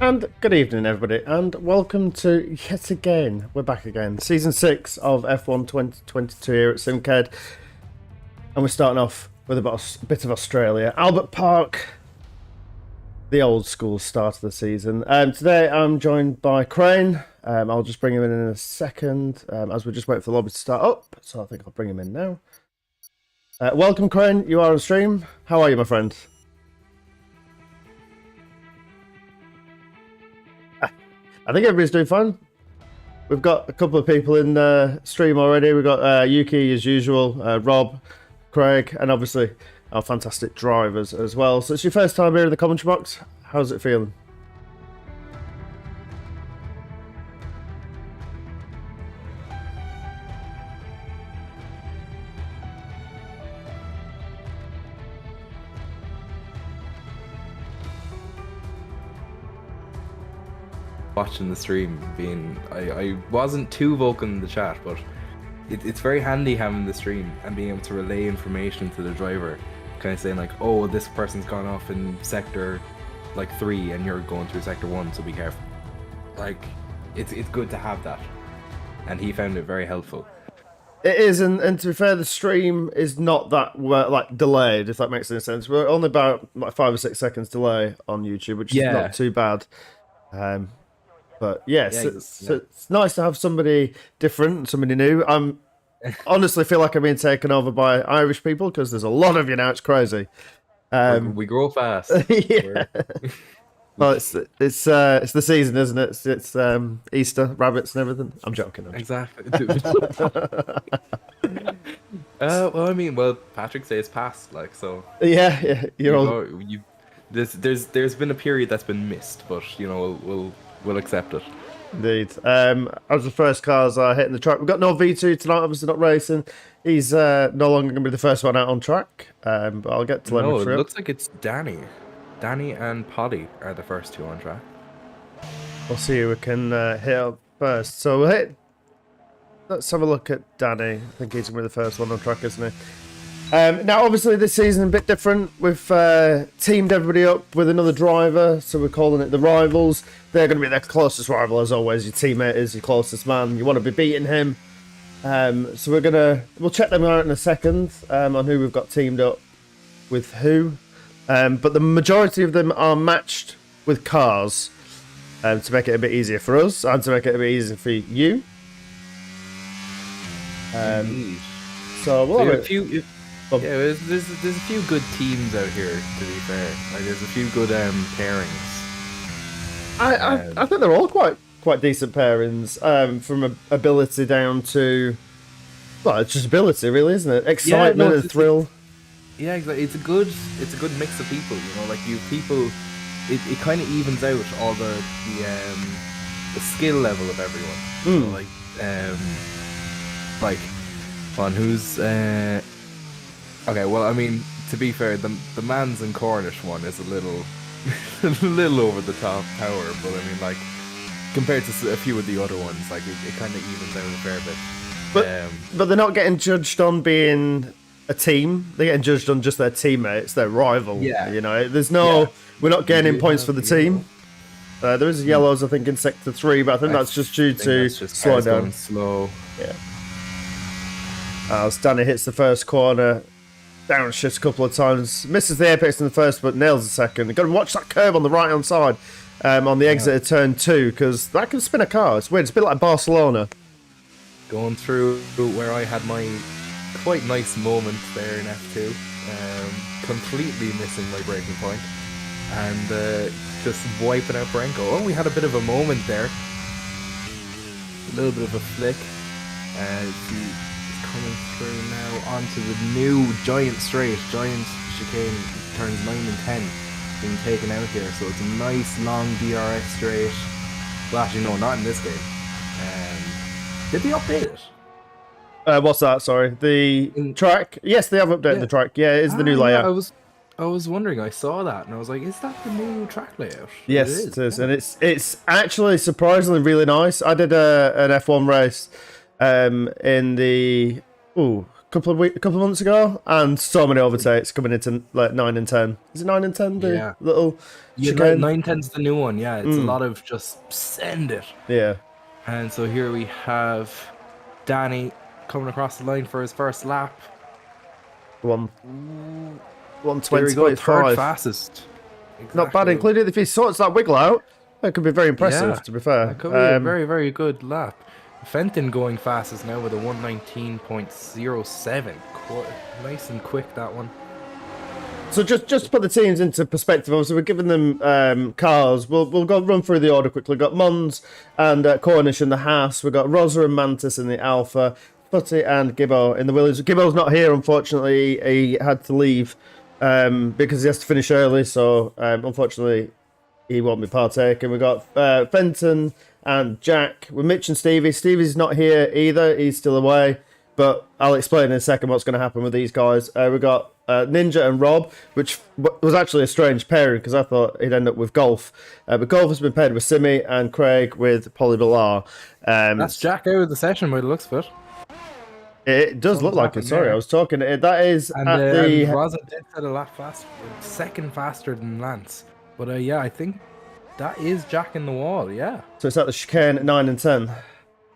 And good evening, everybody, and welcome to yet again. We're back again, season 6 of F1 2022 here at Simcade, and we're starting off with a bit of Australia. Albert Park, the old school start of the season. Today I'm joined by Crane. I'll just bring him in a second, as we just wait for the lobby to start up. So I think I'll bring him in now. Welcome, Crane. You are on stream. How are you, my friend? I think everybody's doing fine. We've got a couple of people in the stream already. We've got Yuki, as usual, Rob, Craig, and obviously our fantastic drivers as well. So it's your first time here in the commentary box. How's it feeling? Watching the stream, I wasn't too vocal in the chat, but it's very handy having the stream and being able to relay information to the driver, kind of saying like, oh, this person's gone off in sector like 3 and you're going through sector 1, so be careful. Like, it's good to have that, and he found it very helpful. It is, and to be fair, the stream is not that like delayed, if that makes any sense. We're only about like 5 or 6 seconds delay on YouTube, which is not too bad. But yes, it's nice to have somebody different, somebody new. I'm honestly feel like I'm being taken over by Irish people because there's a lot of you now. It's crazy. We grow fast. Yeah. Well, it's the season, isn't it? It's Easter, rabbits, and everything. I'm joking. Exactly. Well, Patrick's Day is past, like, so. Yeah, There's been a period that's been missed, but you know we'll accept it. Indeed. As the first cars are hitting the track, we've got no V2 tonight, obviously not racing. He's no longer going to be the first one out on track, but I'll get to No, it looks like it's Danny. Danny and Poddy are the first 2 on track. We'll see who we can hit up first. So let's have a look at Danny. I think he's going to be the first one on track, isn't he? Now, obviously, this season a bit different. We've teamed everybody up with another driver, so we're calling it the Rivals. They're going to be their closest rival, as always. Your teammate is your closest man. You want to be beating him. So we'll check them out in a second on who we've got teamed up with who. But the majority of them are matched with cars to make it a bit easier for us and to make it a bit easier for you. So we'll have a few. There's a few good teams out here, to be fair. Like, there's a few good pairings. I think they're all quite decent pairings, from ability down to, well, it's just ability, really, isn't it? Excitement and thrill. Yeah, exactly. It's a good mix of people. You know, like you people, it kind of evens out all the skill level of everyone. So, like on who's okay, well, I mean, to be fair, the Mans and Cornish one is a little over the top power, but I mean, like, compared to a few of the other ones, like, it kind of evens out a fair bit. But they're not getting judged on being a team. They're getting judged on just their teammates, their rival. Yeah. You know, we're not gaining points for the team. There is yellows, I think, in sector 3, but I think that's just due to slowing down. Slow. Yeah. As Danny hits the first corner, downshifts a couple of times, misses the apex in the first, but nails the second. You've got to watch that curve on the right-hand side on the exit of turn 2, because that can spin a car. It's weird. It's a bit like Barcelona. Going through where I had my quite nice moment there in F2, completely missing my braking point, and just wiping out Branko. Oh, we had a bit of a moment there. A little bit of a flick. Coming through now onto the new giant chicane, turns 9 and 10 being taken out here, so it's a nice long DRS straight. Well, actually no, not in this game. Did they update it? What's that? Sorry, the track. Yes, they have updated the track. Yeah, it is the new layout. I was wondering. I saw that and I was like, "Is that the new track layout?" Yes, it is, and it's actually surprisingly really nice. I did an F1 race in the a couple of months ago, and so many overtakes coming into like 9 and 10. Is it 9 and 10? The Yeah. little Yeah, chicane? 910's the new one. Yeah, it's a lot of just send it. Yeah. And so here we have Danny coming across the line for his first lap. One. There we go, third 120.5. fastest. Not bad, Exactly. including if he sorts that wiggle out. That could be very impressive, Yeah, to be fair. that could be a very, very good lap. Fenton going fastest now with a 119.07. Nice and quick, that one. So just to put the teams into perspective, obviously we're giving them cars. We'll go run through the order quickly. We've got Mons and Cornish in the Haas. We've got Rosa and Mantis in the Alpha. Putty and Gibbo in the Williams. Gibbo's not here, unfortunately. He had to leave because he has to finish early. So unfortunately, he won't be partaking. We've got Fenton and Jack with Mitch and Stevie. Stevie's not here either. He's still away. But I'll explain in a second what's going to happen with these guys. We've got Ninja and Rob, which was actually a strange pairing because I thought he'd end up with Golf. But Golf has been paired with Simi and Craig with Polly Bilar. That's Jack out of the session by the looks of it. It does look like it. Sorry, there. I was talking. That is And, at the. and Rosa did set a lap faster, second faster than Lance. But yeah, I think that is Jack in the wall. Yeah. So it's at the chicane at 9 and 10.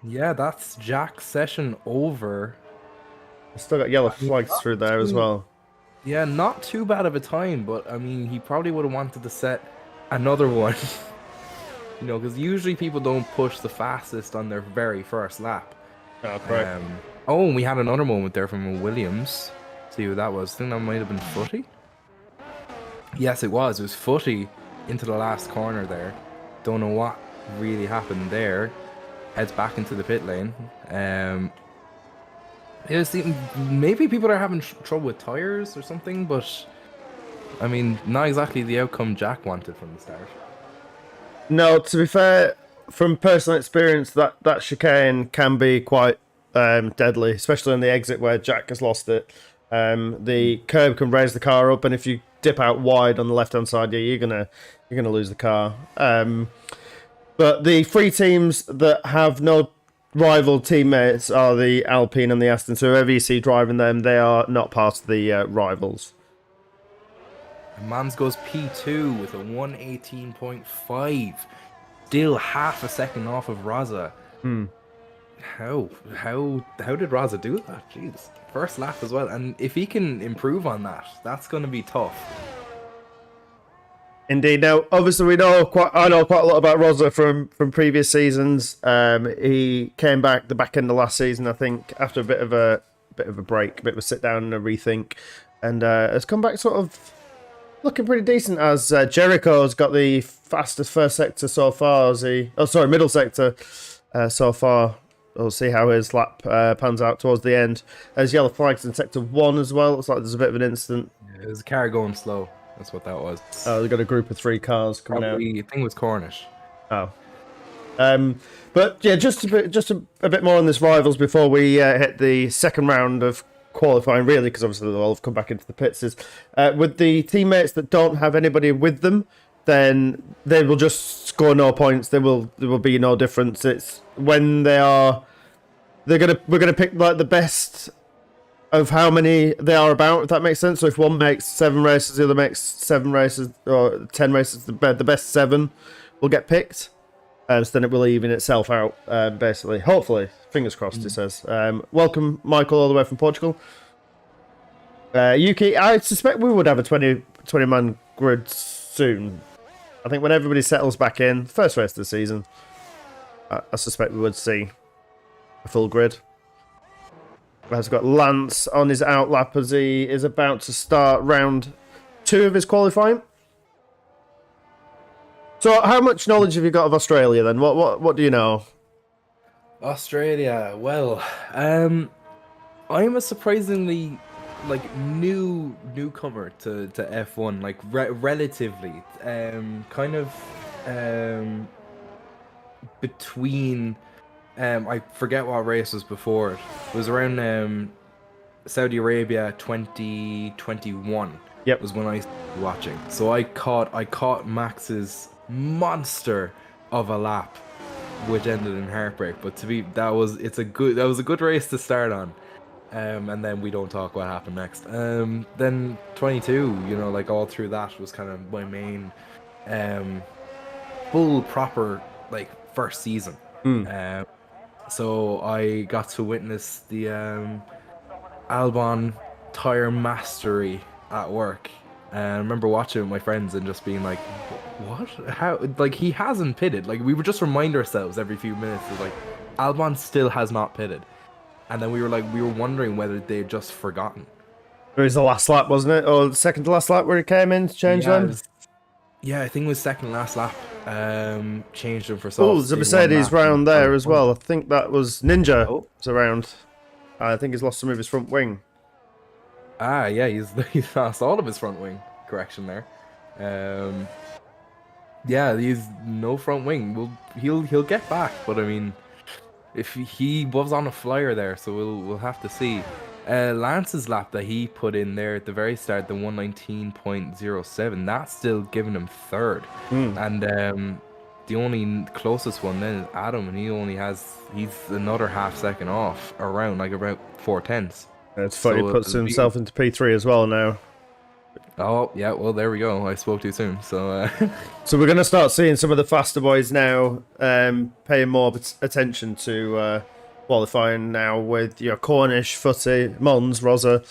Yeah, that's Jack's session over. Still got yellow flags through there as well. Yeah, not too bad of a time, but I mean, he probably would have wanted to set another one. You know, because usually people don't push the fastest on their very first lap. Oh, correct. Oh, and we had another moment there from Williams. See who that was. I think that might have been Footy. Yes, it was. It was Footy into the last corner there. Don't know what really happened there. Heads back into the pit lane. Maybe people are having trouble with tires or something, but I mean, not exactly the outcome Jack wanted from the start. No, to be fair, from personal experience, that chicane can be quite deadly, especially on the exit where Jack has lost it. The curb can raise the car up, and if you dip out wide on the left-hand side, yeah, you're gonna lose the car. But the three teams that have no rival teammates are the Alpine and the Aston. So whoever you see driving them, they are not part of the rivals. Mans goes P2 with a 118.5. Still half a second off of Raza. How did Raza do that? Jeez. First lap as well. And if he can improve on that, that's going to be tough. Indeed. Now, obviously, I know quite a lot about Rosa from previous seasons. He came back the back end of last season, I think, after a bit of a break, a bit of a sit down and a rethink, and has come back sort of looking pretty decent. As Jericho's got the fastest first sector so far. Middle sector so far. We'll see how his lap pans out towards the end. There's yellow flags in sector 1 as well. Looks like there's a bit of an incident. Yeah, there's a car going slow. That's what that was. Oh, they've got a group of 3 cars coming out. I think it was Cornish. Oh. But yeah, just a bit more on this rivals before we hit the second round of qualifying, really, because obviously they'll all have come back into the pits. With the teammates that don't have anybody with them, then they will just score no points. There will be no difference. It's when we're gonna pick like the best of how many they are about, if that makes sense. So if one makes 7 races, the other makes 7 races, or 10 races, the best 7 will get picked. So then it will even itself out, basically. Hopefully. Fingers crossed, it says. Welcome, Michael, all the way from Portugal. Yuki, I suspect we would have a 20-man grid soon. I think when everybody settles back in, first race of the season, I suspect we would see a full grid. Has got Lance on his outlap as he is about to start round 2 of his qualifying. So, how much knowledge have you got of Australia then? What do you know? Australia, well, I'm a surprisingly newcomer to F1, like relatively, kind of between. I forget what race was before it. It was around Saudi Arabia 2021. Yep. Was when I started watching. So I caught Max's monster of a lap, which ended in heartbreak. But that was a good race to start on. and then we don't talk what happened next. Then 22, you know, like all through that was kind of my main full proper like first season. So I got to witness the Albon tire mastery at work. And I remember watching it with my friends and just being like, what? How? Like, he hasn't pitted. Like, we would just remind ourselves every few minutes, like, Albon still has not pitted. And then we were wondering whether they'd just forgotten. It was the last lap, wasn't it? Or the second to last lap where he came in to change them? Yeah, I think it was second last lap. Changed them for softs. Oh, there's a Mercedes round there as well. I think that was Ninja was around. I think he's lost some of his front wing. Ah, yeah, he's lost all of his front wing. Correction there. Yeah, he's no front wing. Well, he'll get back, but I mean, if he was on a flyer there, so we'll have to see. Lance's lap that he put in there at the very start, the 119.07, that's still giving him third. And the only closest one then is Adam, and he's another half second off, around like about 4/10. It's funny, he puts himself into P3 as well now. Oh, yeah, well, there we go. I spoke too soon. So so we're going to start seeing some of the faster boys now paying more attention to qualifying now with your Cornish, Footy, Mons, Rosa.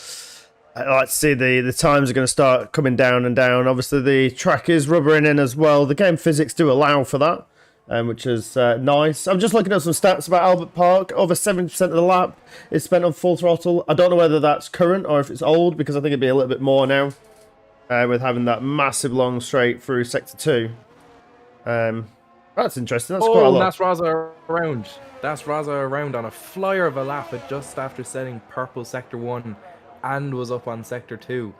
I like to see the times are going to start coming down and down. Obviously, the track is rubbering in as well. The game physics do allow for that, which is nice. I'm just looking at some stats about Albert Park. Over 70% of the lap is spent on full throttle. I don't know whether that's current or if it's old, because I think it'd be a little bit more now with having that massive long straight through Sector 2. That's interesting. That's quite a lot. That's Raza around. That's Raza around on a flyer of a lap at just after setting purple Sector 1 and was up on Sector 2.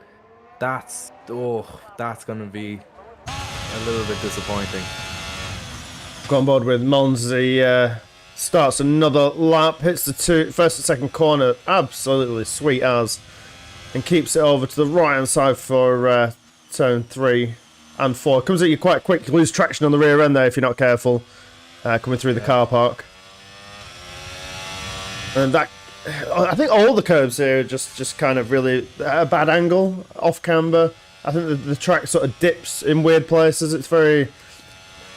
That's going to be a little bit disappointing. Go on board with Mons. He starts another lap, hits the first and second corner, absolutely sweet as, and keeps it over to the right hand side for turn 3 and 4. Comes at you quite quick. You lose traction on the rear end there if you're not careful, coming through the car park. And that, I think all the curves here are just kind of really at a bad angle, off camber. I think the track sort of dips in weird places. It's very,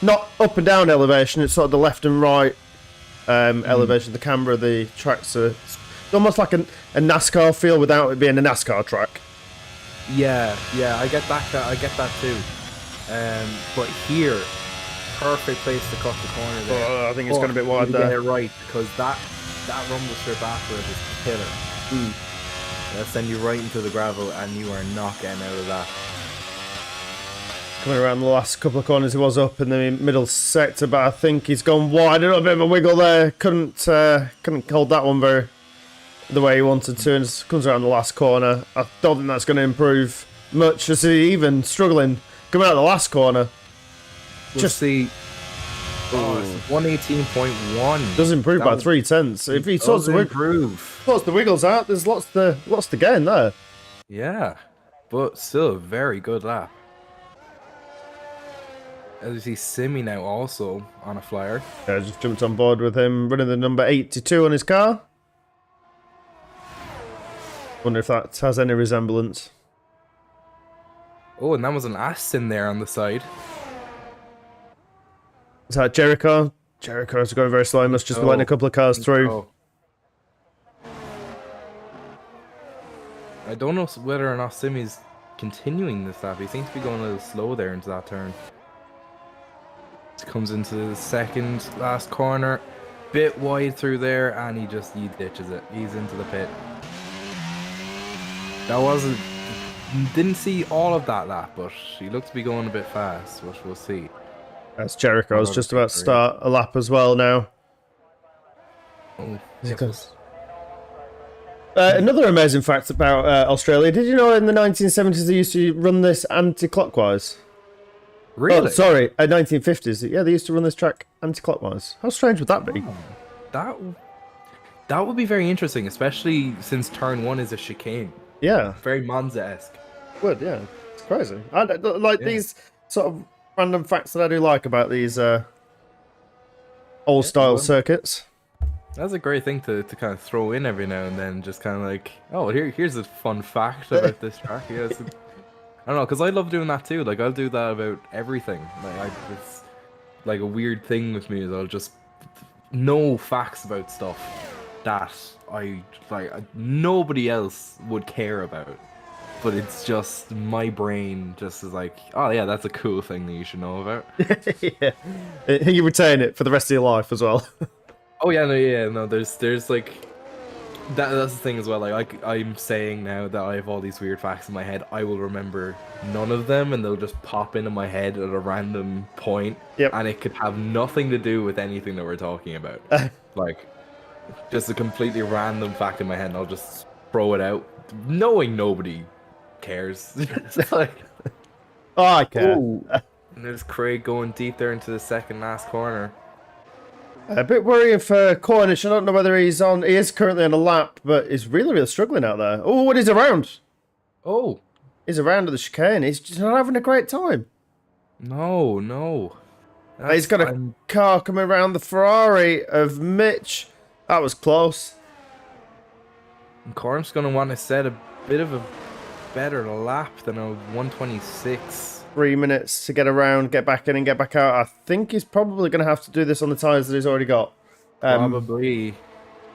not up and down elevation, it's sort of the left and right elevation. The camber of the tracks are almost like a NASCAR feel without it being a NASCAR track. Yeah, I get that too. But here, perfect place to cut the corner there. Oh, I think it's gone a bit wide there. Get it right, because that rumble strip afterwards is killer. That'll send you right into the gravel, and you are not getting out of that. Coming around the last couple of corners, he was up in the middle sector, but I think he's gone wide. A little bit of a wiggle there. Couldn't hold that one the way he wanted to, and comes around the last corner. I don't think that's going to improve much, as he even struggling coming out of the last corner. We'll see. Oh, it's 118.1. Does improve by 3/10. If he sorts the wiggles out, there's lots to gain there. Yeah, but still a very good lap. As you see, Simi now also on a flyer. Yeah, I just jumped on board with him, running the number 82 on his car. Wonder if that has any resemblance. Oh, and that was an Aston there on the side. Is that Jericho? Jericho's going very slow. He must just be letting a couple of cars through. I don't know whether or not Simi's continuing this lap. He seems to be going a little slow there into that turn. Comes into the second last corner, bit wide through there, and he ditches it. He's into the pit. Didn't see all of that lap, but he looked to be going a bit fast, which we'll see. That's Jericho's just about to start a lap as well now. Oh, another amazing fact about Australia. Did you know in the 1970s they used to run this anti-clockwise? Really? Oh, sorry, 1950s. Yeah, they used to run this track anti-clockwise. How strange would that be? That would be very interesting, especially since turn 1 is a chicane. Yeah. Very Monza-esque. Would, yeah. It's crazy. I like these sort of random facts that I do like about these old-style circuits. That's a great thing to kind of throw in every now and then, just kind of like, oh, here's a fun fact about this track. Yeah, I don't know, because I love doing that too. Like, I'll do that about everything. It's like a weird thing with me is I'll just know facts about stuff that nobody else would care about. But it's just my brain just is like, oh yeah, that's a cool thing that you should know about. Yeah. You retain it for the rest of your life as well. Oh yeah, no. There's like that's the thing as well. Like I'm saying now that I have all these weird facts in my head, I will remember none of them, and they'll just pop into my head at a random point. Yep. And it could have nothing to do with anything that we're talking about. Like just a completely random fact in my head, and I'll just throw it out, knowing nobody cares. Like, Oh, I care. ooh. And there's Craig going deep there into the second last corner. A bit worrying for Cornish. I don't know whether he's on. He is currently on a lap, but he's really struggling out there. Oh, and he's around. Oh, He's around at the chicane. He's just not having a great time. no. He's got a car coming around the Ferrari of Mitch. That was close. Corm's going to want to set a bit of a better lap than a 126. 3 minutes to get around, get back in and get back out. I think he's probably going to have to do this on the tyres that he's already got. Probably.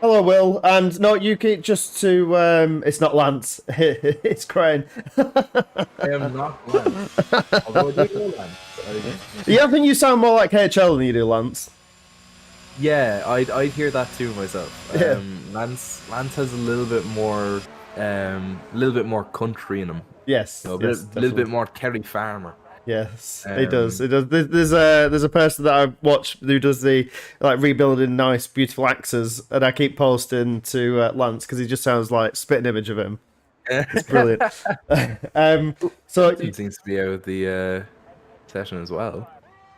Hello, Will. And no, Yuki, just to... it's not Lance. It's Crane. I am not Lance. Although I do know Lance. Yeah, I think you sound more like HL than you do Lance. Yeah, I'd hear that too myself. Yeah. Lance has a little bit more country in him. Yes. A yes, little bit more Kerry Farmer. Yes, he does. It does. There's a person that I watch who does the rebuilding nice, beautiful axes, and I keep posting to Lance because he just sounds like spitting image of him. It's brilliant. So He seems to be out of the session as well.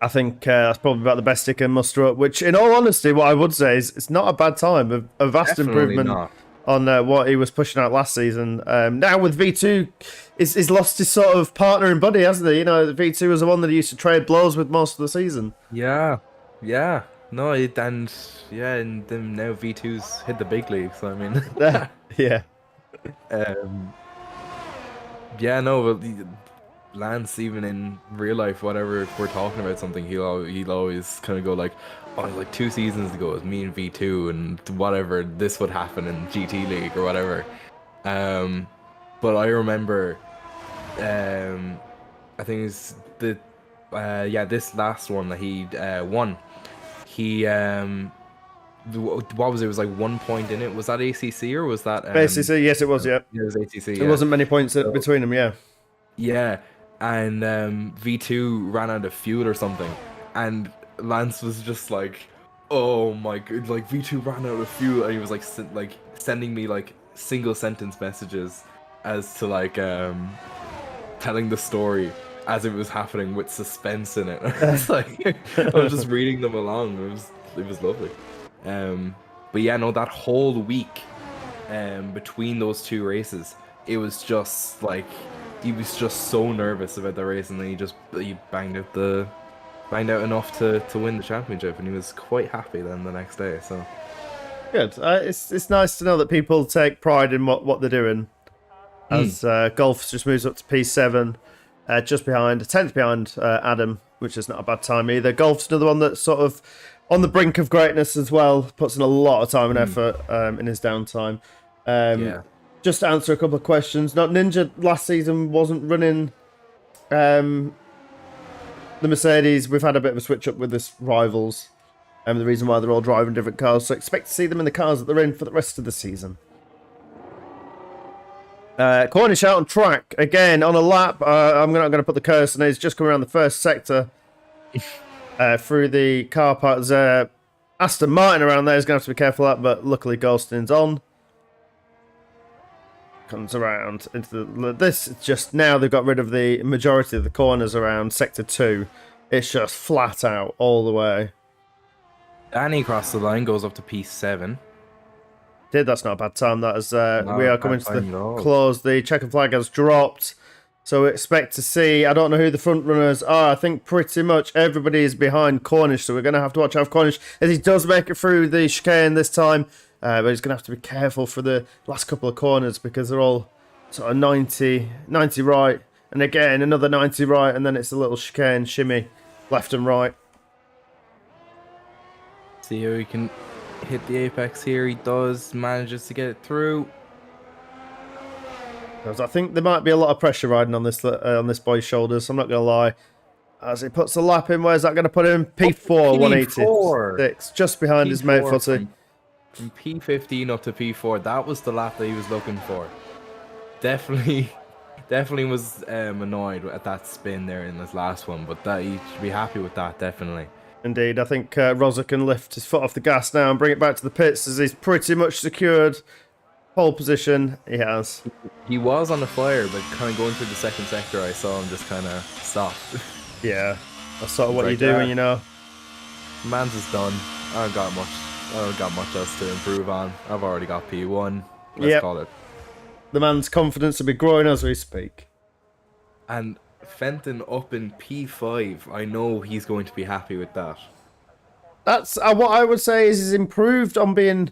I think that's probably about the best he can muster up. Which, in all honesty, what I would say is it's not a bad time. A vast Definitely improvement not. on what he was pushing out last season. Now with V2, he's lost his sort of partner and buddy, hasn't he? You know, V2 was the one that he used to trade blows with most of the season. Yeah. No, and then now V2's hit the big league. So I mean, Yeah. yeah, no, but Lance, even in real life, whatever, if we're talking about something, he'll always kind of go like, oh, like 2 seasons ago, it was me and V2 and whatever, this would happen in GT League or whatever. But I remember, I think it's this last one that he won. He what was it? It was like 1 point in it. Was that ACC or was that ACC? Yes, it was. Yeah, it was ACC. There wasn't many points between them. Yeah. Yeah, and V2 ran out of fuel or something, and Lance was just like, "Oh my god!" Like V2 ran out of fuel, and he was like sending me like single sentence messages as to like telling the story as it was happening with suspense in it. It's like I was just reading them along. It was lovely. But yeah, no, that whole week between those 2 races, it was just like. He was just so nervous about the race, and then he banged out enough to win the championship, and he was quite happy then the next day. So good. It's nice to know that people take pride in what they're doing. As Golf just moves up to P7, just behind 10th behind Adam, which is not a bad time either. Golf's another one that's sort of on the brink of greatness as well. Puts in a lot of time and effort in his downtime. yeah. Just to answer a couple of questions. Not Ninja last season wasn't running the Mercedes. We've had a bit of a switch up with this rivals. The reason why they're all driving different cars. So expect to see them in the cars that they're in for the rest of the season. Cornish out on track again on a lap. I'm not going to put the curse on it. He's just coming around the first sector through the car park. There's Aston Martin around there. He's going to have to be careful of that, but luckily Goldstein's on. Comes around into this. Just now they've got rid of the majority of the corners around sector 2. It's just flat out all the way. Danny crossed the line, goes up to P7. That's not a bad time. That is we are coming to the close. The checkered flag has dropped. So we expect to see, I don't know who the front runners are. I think pretty much everybody is behind Cornish. So we're going to have to watch out for Cornish as he does make it through the chicane this time. But he's going to have to be careful for the last couple of corners because they're all sort of 90 right. And again, another 90 right. And then it's a little chicane shimmy left and right. See how he can hit the apex here. He does, manages to get it through. I think there might be a lot of pressure riding on this boy's shoulders. I'm not going to lie. As he puts the lap in, where's that going to put him? P4, 186, just behind his mate Footy. From P15 up to P4, that was the lap that he was looking for. Definitely was annoyed at that spin there in his last one, but that he should be happy with that, definitely. Indeed, I think Rosa can lift his foot off the gas now and bring it back to the pits as he's pretty much secured pole position. He has. He was on the flyer, but kind of going through the second sector, I saw him just kind of stop. Yeah, that's sort of what you do when you know. Man's is done. I don't got much else to improve on. I've already got P1. Let's call it. The man's confidence will be growing as we speak. And Fenton up in P5. I know he's going to be happy with that. That's what I would say is he's improved on being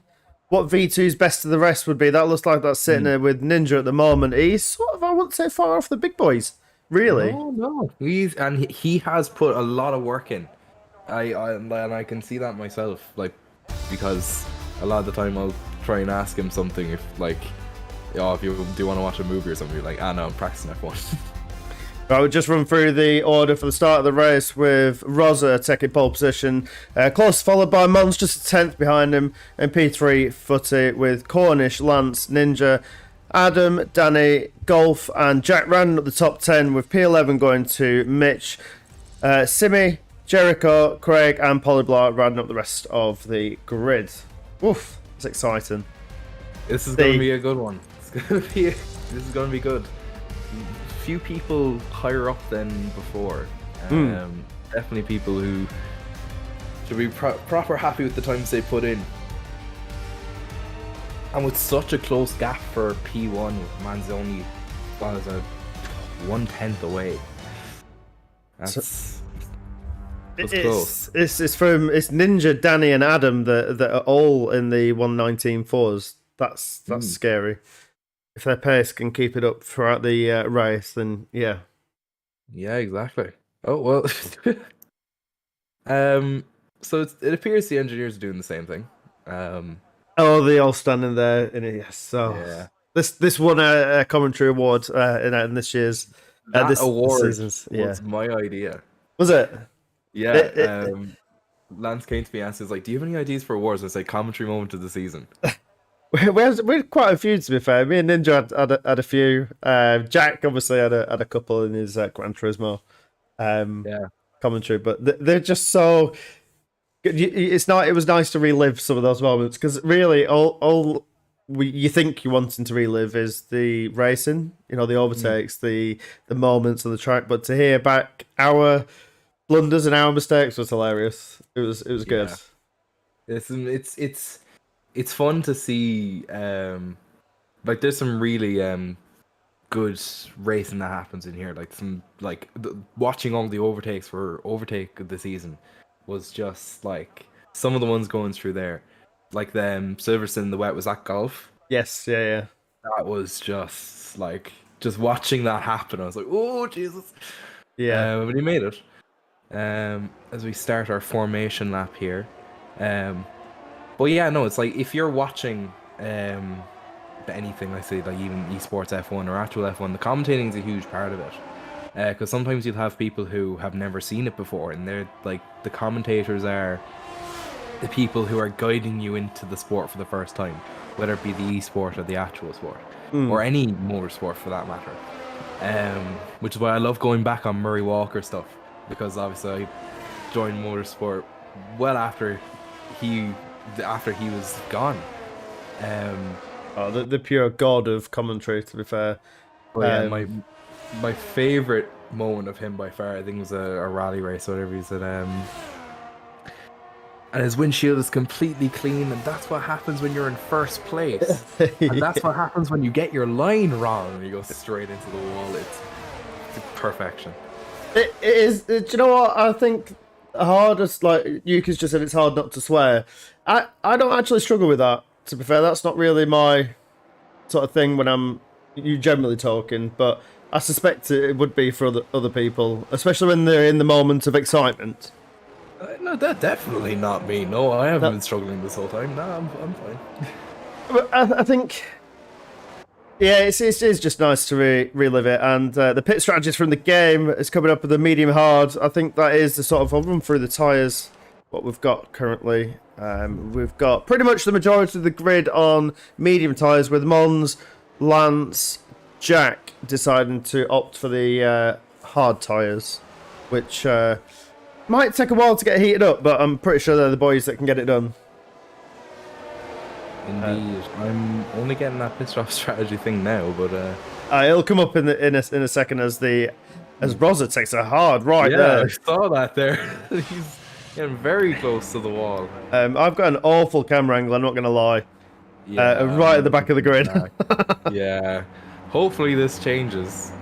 what V2's best of the rest would be. That looks like that's sitting there with Ninja at the moment. He's sort of, I wouldn't say far off the big boys, really. No. He has put a lot of work in. I can see that myself, like, because a lot of the time I'll try and ask him something if you do want to watch a movie or something, like, no, I'm practicing F1. I would just run through the order for the start of the race with Rosa taking pole position, close followed by Mons just a 10th behind him, and P3 Footy with Cornish, Lance, Ninja, Adam, Danny, Golf and Jack Rand at the top 10 with P11 going to Mitch, Simi, Jericho, Craig and Polyblar rounding up the rest of the grid. Oof, it's exciting. This is going to be a good one. This is going to be good. Few people higher up than before. Definitely people who should be proper happy with the times they put in. And with such a close gap for P1, man's only was a 1/10 away. That's close. It's Ninja, Danny, and Adam that are all in the 119.4s. That's scary. If their pace can keep it up throughout the race, then yeah. Yeah, exactly. Oh well. So it appears the engineers are doing the same thing. They all standing there in it. Yes. So yeah. This won a commentary award in this year's this award was my idea. Was it? Yeah. Lance came to me and asked, like, "Do you have any ideas for awards?" And I said, "Commentary moment of the season." We had quite a few, to be fair. Me and Ninja had a few. Jack obviously had a couple in his Gran Turismo commentary, but they're just so good. It was nice to relive some of those moments because really all you think you're wanting to relive is the racing, the overtakes, the moments on the track. But to hear back our blunders and our mistakes was hilarious. It was good. It's fun to see, there's some really good racing that happens in here. Watching all the overtakes for overtake of the season was just some of the ones going through there, like the Silverstone in the wet. Was that Golf? Yes, yeah. That was just watching that happen. I was like, oh Jesus, yeah. But he made it. As we start our formation lap here. But yeah, no, it's like if you're watching anything, I say, like even esports F1 or actual F1, the commentating is a huge part of it. Because sometimes you'll have people who have never seen it before, and they're like, the commentators are the people who are guiding you into the sport for the first time, whether it be the esport or the actual sport, or any motorsport for that matter. Which is why I love going back on Murray Walker stuff, because obviously I joined motorsport well after he was gone. The pure god of commentary, to be fair. My favorite moment of him by far, I think, was a rally race or whatever. He said, and his windshield is completely clean, and that's what happens when you're in first place. And that's what happens when you get your line wrong and you go straight into the wall. perfection. It is. Do you know what? I think the hardest, like Yuki's just said, it's hard not to swear. I don't actually struggle with that. To be fair, that's not really my sort of thing when I'm you generally talking, but I suspect it would be for other people, especially when they're in the moment of excitement. No, that's definitely not me. No, I haven't been struggling this whole time. No, I'm fine. But I think, yeah, it's just nice to relive it. And the pit strategies from the game is coming up with the medium hard. I think that is the sort of, I'll run through the tyres, what we've got currently. We've got pretty much the majority of the grid on medium tyres, with Mons, Lance, Jack deciding to opt for the hard tyres, which might take a while to get heated up, but I'm pretty sure they're the boys that can get it done. Indeed, I'm only getting that pit stop strategy thing now, but it'll come up in a second as Rosa takes a hard right there. I saw that there. He's getting very close to the wall. I've got an awful camera angle, I'm not going to lie. Yeah, right at the back of the grid. Yeah, hopefully this changes.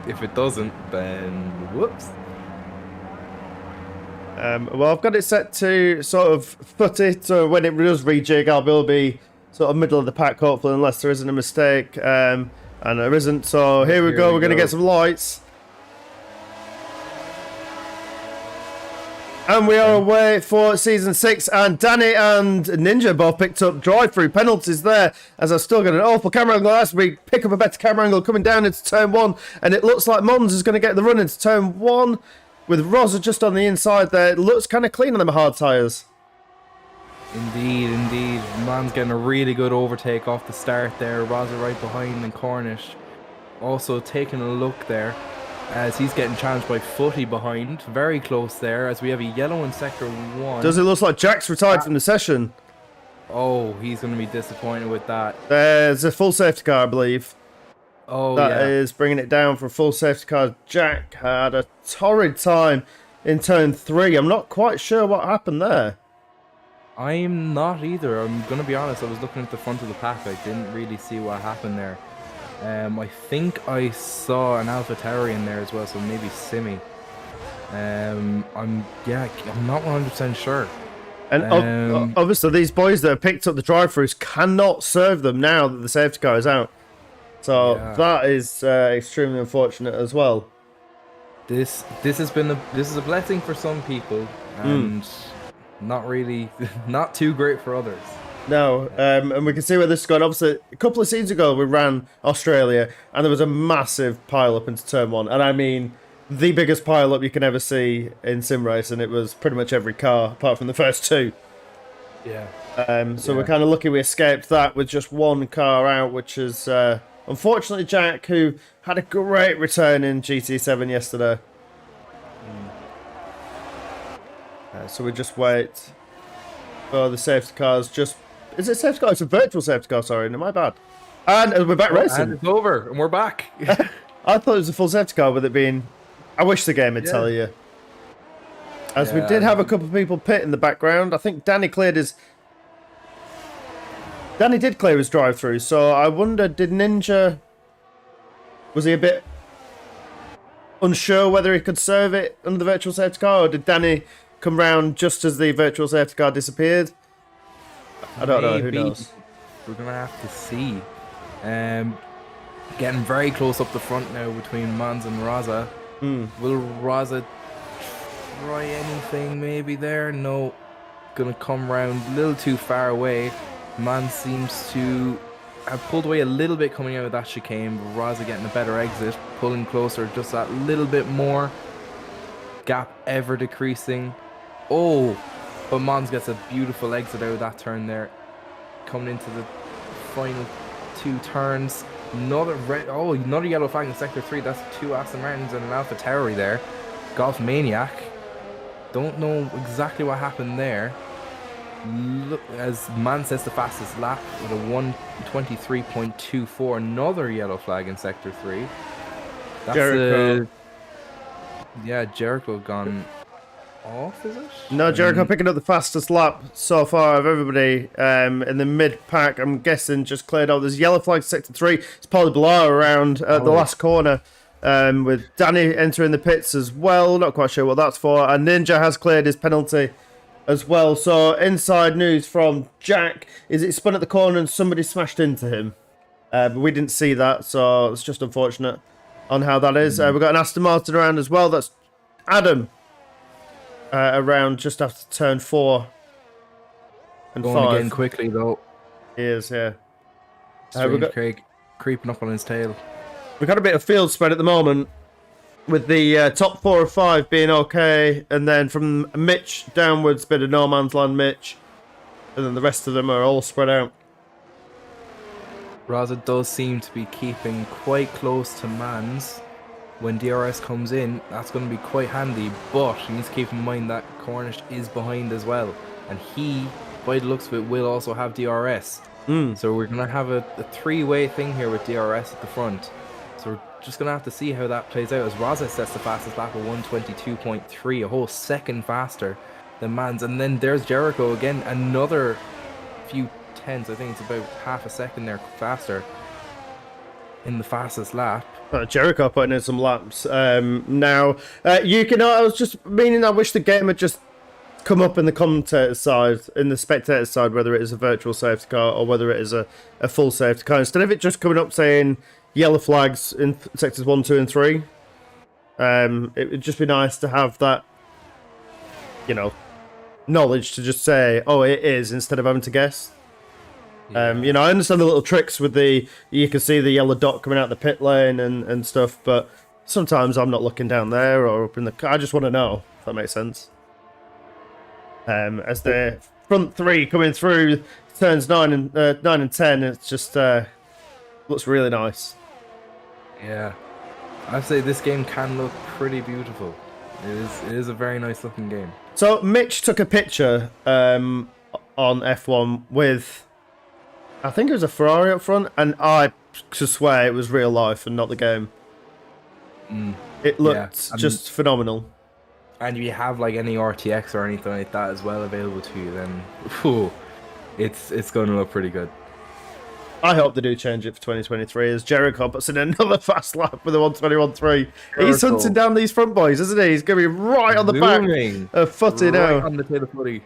If it doesn't, then whoops. Well, I've got it set to sort of foot it, so when it does rejig, I will be sort of middle of the pack, hopefully, unless there isn't a mistake. And there isn't, so here we go. We're going to get some lights. And we are away for Season 6, and Danny and Ninja both picked up drive-through penalties there, as I've still got an awful camera angle. As we pick up a better camera angle coming down into Turn 1, and it looks like Mons is going to get the run into Turn 1. With Rosa just on the inside there, it looks kind of clean on them hard tyres. Indeed, indeed. Man's getting a really good overtake off the start there. Rosa right behind and Cornish also taking a look there as he's getting challenged by Footy behind. Very close there as we have a yellow in Sector 1. Does it look like Jack's retired from the session? Oh, he's going to be disappointed with that. There's a full safety car, I believe. Oh, that is bringing it down for a full safety car. Jack had a torrid time in Turn 3. I'm not quite sure what happened there. I'm not either. I'm going to be honest. I was looking at the front of the pack. I didn't really see what happened there. I think I saw an AlphaTauri in there as well, so maybe Simi. I'm not 100% sure. And obviously these boys that have picked up the drive-throughs cannot serve them now that the safety car is out. So that is extremely unfortunate as well. This is a blessing for some people, and not too great for others. No, and we can see where this is going. Obviously, a couple of seasons ago we ran Australia, and there was a massive pile up into Turn 1, and I mean the biggest pile up you can ever see in sim race, and it was pretty much every car apart from the first two. Yeah. So we're kind of lucky we escaped that with just one car out, which is. Unfortunately, Jack, who had a great return in GT7 yesterday. So we just wait for the safety cars. Is it safety car? It's a virtual safety car, sorry. No, my bad. And we're back racing. And it's over, and we're back. I thought it was a full safety car with it being... I wish the game would tell you. As we did have a couple of people pit in the background. I think Danny cleared his... Danny did clear his drive-through, so I wonder, did Ninja... Was he a bit unsure whether he could serve it under the virtual safety car, or did Danny come round just as the virtual safety car disappeared? I don't know, who knows? We're going to have to see. Getting very close up the front now between Mons and Raza. Will Raza try anything maybe there? No. Going to come round a little too far away. Man seems to have pulled away a little bit coming out of that chicane, but Raza getting a better exit, pulling closer just that little bit more. Gap ever decreasing. Oh, but Mons gets a beautiful exit out of that turn there. Coming into the final two turns. Another yellow flag in Sector 3. That's two Aston Martins and an AlphaTauri there. Golf Maniac. Don't know exactly what happened there. Look, as Man says the fastest lap with a 1:23.24, another yellow flag in Sector 3. That's Jericho. Jericho gone off, is it? No, Jericho picking up the fastest lap so far of everybody in the mid-pack. I'm guessing just cleared out. There's yellow flag sector 3. It's Paulie Below around the last corner with Danny entering the pits as well. Not quite sure what that's for. And Ninja has cleared his penalty as well. So inside news from Jack is it spun at the corner and somebody smashed into him. But we didn't see that, so it's just unfortunate on how that is. We've got an Aston Martin around as well. That's Adam around just after turn 4 and Going 5. again quickly, though. He is, yeah. Strange Craig creeping up on his tail. We've got a bit of field spread at the moment, with the top 4 or 5 being okay, and then from Mitch downwards, bit of no man's land Mitch, and then the rest of them are all spread out. Raza does seem to be keeping quite close to Mans. When DRS comes in, that's going to be quite handy, but he needs to keep in mind that Cornish is behind as well, and he, by the looks of it, will also have DRS. So we're going to have a three-way thing here with DRS at the front. So we're just going to have to see how that plays out, as Raza sets the fastest lap at 1:22.3, a whole second faster than Mans. And then there's Jericho again, another few tenths, I think it's about half a second there faster in the fastest lap. Jericho putting in some laps. Now, you can. I was just meaning. I wish the game had just come up in the commentator side, in the spectator side, whether it is a virtual safety car or whether it is a full safety car. Instead of it just coming up saying yellow flags in sectors 1, 2, and 3, it would just be nice to have that, knowledge to just say, oh, it is, instead of having to guess. I understand the little tricks with you can see the yellow dot coming out the pit lane and stuff, but sometimes I'm not looking down there or up in the car. I just want to know, if that makes sense. As the front 3 coming through turns 9 and 10, it's just looks really nice. Yeah, I'd say this game can look pretty beautiful. It is a very nice looking game. So Mitch took a picture on F1 with, I think it was a Ferrari up front, and I could swear it was real life and not the game. It looked just phenomenal. And if you have like any RTX or anything like that as well available to you, then whew, it's going to look pretty good. I hope they do change it for 2023 as Jericho puts in another fast lap with a 1:21.3. He's hunting down these front boys, isn't he? He's going to be right on the back of Footy now. Right on the tail of Footy.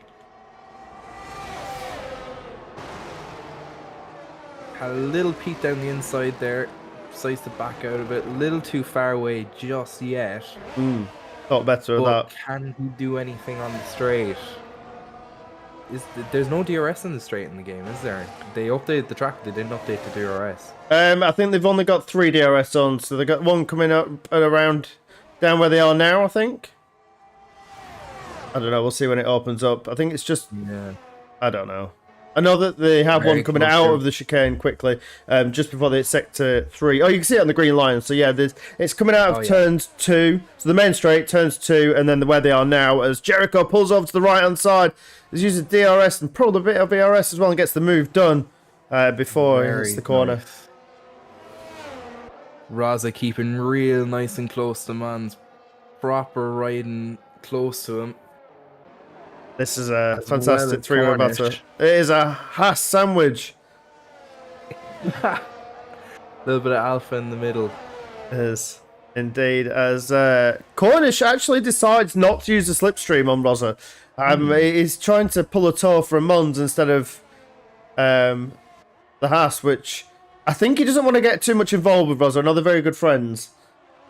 Had a little peek down the inside there. Decides to back out a bit. A little too far away just yet. Thought better of that. Can he do anything on the straight? There's no DRS in the straight in the game, is there? They updated the track, they didn't update the DRS. I think they've only got 3 DRS on, so they got one coming up at around down where they are now, I think. I don't know, we'll see when it opens up. I think it's just... Yeah. I don't know. I know that they have one coming out of the chicane quickly, just before the sector 3. Oh, you can see it on the green line. So yeah, it's coming out of turns 2. So the main straight, turns 2, and then where they are now, as Jericho pulls over to the right-hand side, is using DRS and probably a bit of VRS as well, and gets the move done before he hits the corner. Nice. Raza keeping real nice and close to Mans. Proper riding close to him. This is a fantastic three-way battle. It is a Haas sandwich. A little bit of alpha in the middle. It is indeed. As Cornish actually decides not to use the slipstream on Raza. He's trying to pull a toe for a Mons instead of the Haas, which I think he doesn't want to get too much involved with Raza. I know they're very good friends.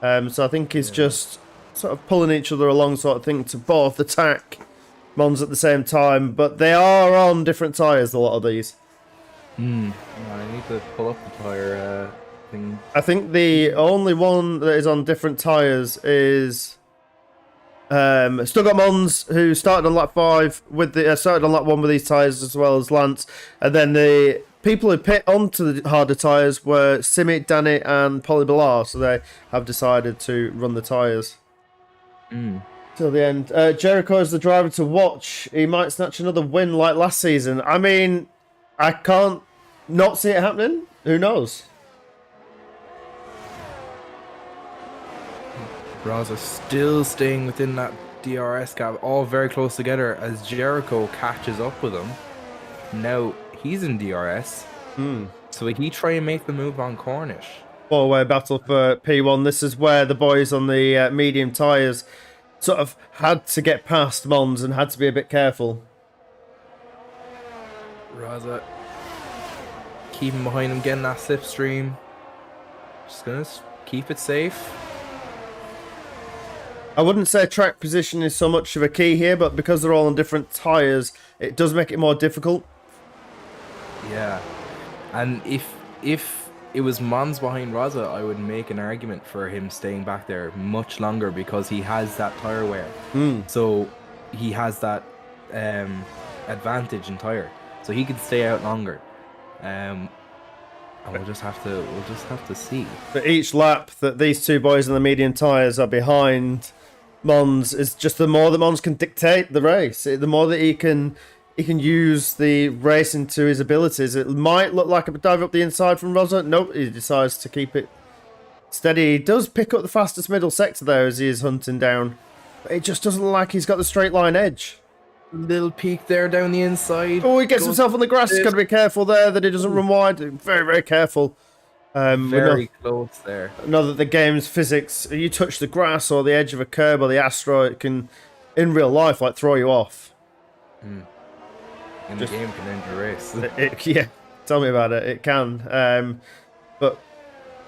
So I think he's just sort of pulling each other along, sort of thing, to both attack Mons at the same time, but they are on different tyres, a lot of these. I need to pull up the tyre thing. I think the only one that is on different tyres is still got Mons, who started on lap 5 with the started on lap 1 with these tyres, as well as Lance, and then the people who pit onto the harder tyres were Simi, Danny, and Paulie Below, so they have decided to run the tyres. Till the end. Jericho is the driver to watch. He might snatch another win like last season. I mean, I can't not see it happening. Who knows? Raza still staying within that DRS gap, all very close together as Jericho catches up with him. Now he's in DRS, so he try and make the move on Cornish. Four-way battle for P1. This is where the boys on the medium tyres sort of had to get past Mons and had to be a bit careful. Raza keeping behind him, getting that slipstream. Just gonna keep it safe. I wouldn't say track position is so much of a key here, but because they're all on different tyres, it does make it more difficult. Yeah, and if it was Mons behind Raza, I would make an argument for him staying back there much longer because he has that tyre wear. So he has that advantage in tyre, so he could stay out longer. And we'll just have to see. But each lap that these two boys on the medium tyres are behind Mons is just the more that Mons can dictate the race. The more that he can use the racing to his abilities. It might look like a dive up the inside from Raza. Nope, he decides to keep it steady. He does pick up the fastest middle sector there as he is hunting down. But it just doesn't look like he's got the straight line edge. Little peak there down the inside. Oh, he gets himself on the grass. He's got to be careful there that he doesn't run wide. Very, very careful. Very close there. Know that the game's physics, you touch the grass or the edge of a curb or the astro, it can, in real life, like throw you off. And the game can end your race. Yeah, tell me about it. It can. But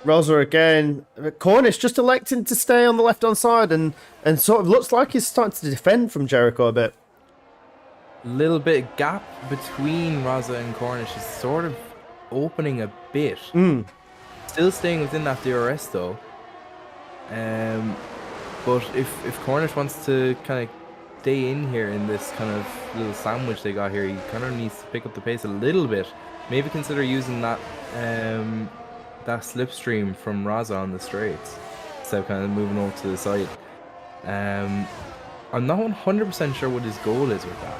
Rosa again, Cornish just electing to stay on the left-hand side and sort of looks like he's starting to defend from Jericho a bit. Little bit gap between Raza and Cornish is sort of opening a bit. Still staying within that DRS though. But if Cornish wants to kind of stay in here in this kind of little sandwich they got here, he kind of needs to pick up the pace a little bit. Maybe consider using that that slipstream from Raza on the straights instead of kind of moving over to the side. I'm not 100% sure what his goal is with that.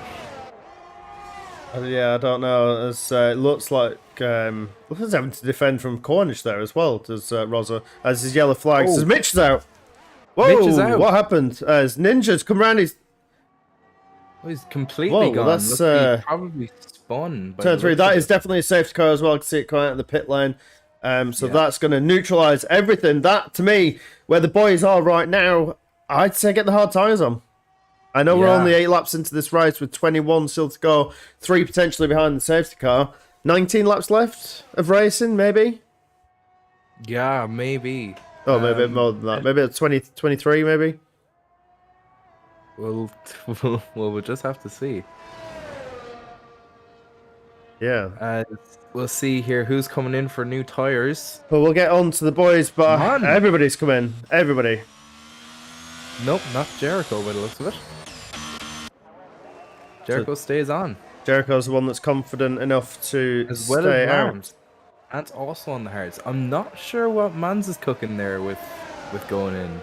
Yeah, I don't know. It looks like he's having to defend from Cornish there as well. Does Rosa as his yellow flag says Mitch is out. Whoa! Mitch is out. What happened? As Ninja's come round, he's completely gone. That's he probably spun. Turn 3. That is definitely a safety car as well. I can see it coming out of the pit lane. So that's going to neutralise everything. That to me, where the boys are right now, I'd say get the hard tyres on. I know we're only 8 laps into this race with 21 still to go, 3 potentially behind the safety car. 19 laps left of racing, maybe? Yeah, maybe. Oh, maybe more than that. Maybe 20, 23, maybe? We'll just have to see. Yeah. We'll see here who's coming in for new tyres. Well, we'll get on to the boys, but everybody's come in. Everybody. Nope, not Jericho by the looks of it. Jericho stays on. Jericho's the one that's confident enough to stay out. And also on the hards. I'm not sure what Mans is cooking there with going in.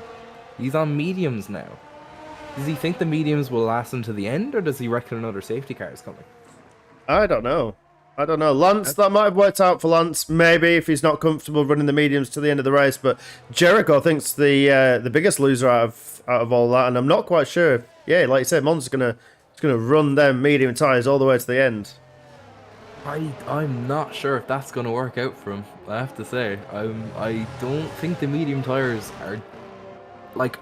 He's on mediums now. Does he think the mediums will last him to the end, or does he reckon another safety car is coming? I don't know. Lance, that might have worked out for Lance, maybe, if he's not comfortable running the mediums to the end of the race. But Jericho thinks the biggest loser out of all that, and I'm not quite sure. Like you said, Mons is gonna run them medium tyres all the way to the end. I'm not sure if that's gonna work out for him. I have to say, I don't think the medium tyres are like.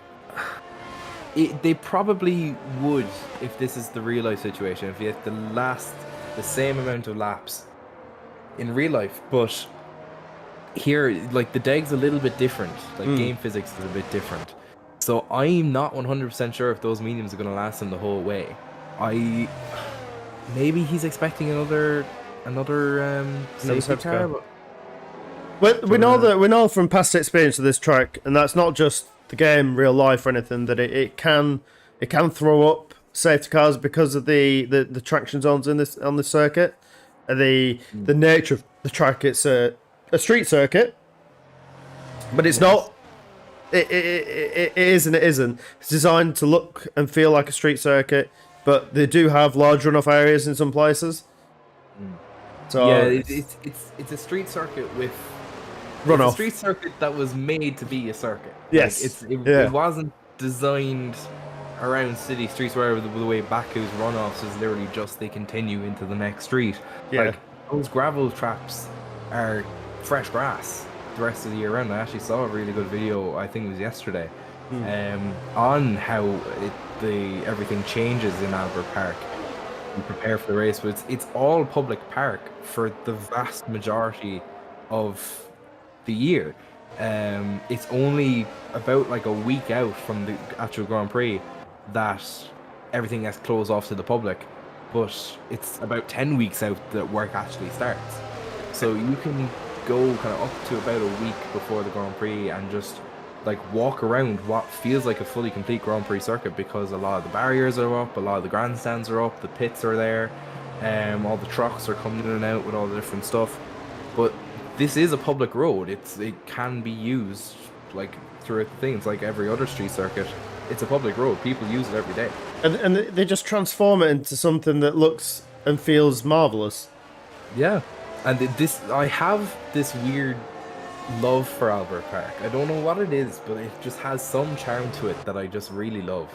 They probably would if this is the real life situation. If you had the same amount of laps in real life, but here, like, the deg's a little bit different. Like, game physics is a bit different. So I'm not 100% sure if those mediums are going to last him the whole way. Maybe he's expecting another safety car. But we know from past experience of this track, and that's not just the game, real life, or anything, that it can throw up safety cars because of the traction zones on this circuit. The nature of the track, it's a street circuit, but it's not. It is and it isn't. It's designed to look and feel like a street circuit, but they do have large runoff areas in some places. So yeah, it's a street circuit with runoff. It's a street circuit that was made to be a circuit. Yes, like it wasn't designed around city streets, wherever the way Baku's runoffs is literally just they continue into the next street. Yeah. Like those gravel traps are fresh grass the rest of the year round. I actually saw a really good video, I think it was yesterday, on how everything changes in Albert Park. We prepare for the race, but it's all public park for the vast majority of the year. It's only about like a week out from the actual Grand Prix that everything gets closed off to the public, but it's about 10 weeks out that work actually starts. So you can go kind of up to about a week before the Grand Prix and just like walk around what feels like a fully complete Grand Prix circuit, because a lot of the barriers are up, a lot of the grandstands are up, the pits are there, all the trucks are coming in and out with all the different stuff. But this is a public road. It can be used like throughout the things like every other street circuit. It's a public road. People use it every day. And they just transform it into something that looks and feels marvelous. Yeah. And I have this weird love for Albert Park. I don't know what it is, but it just has some charm to it that I just really love.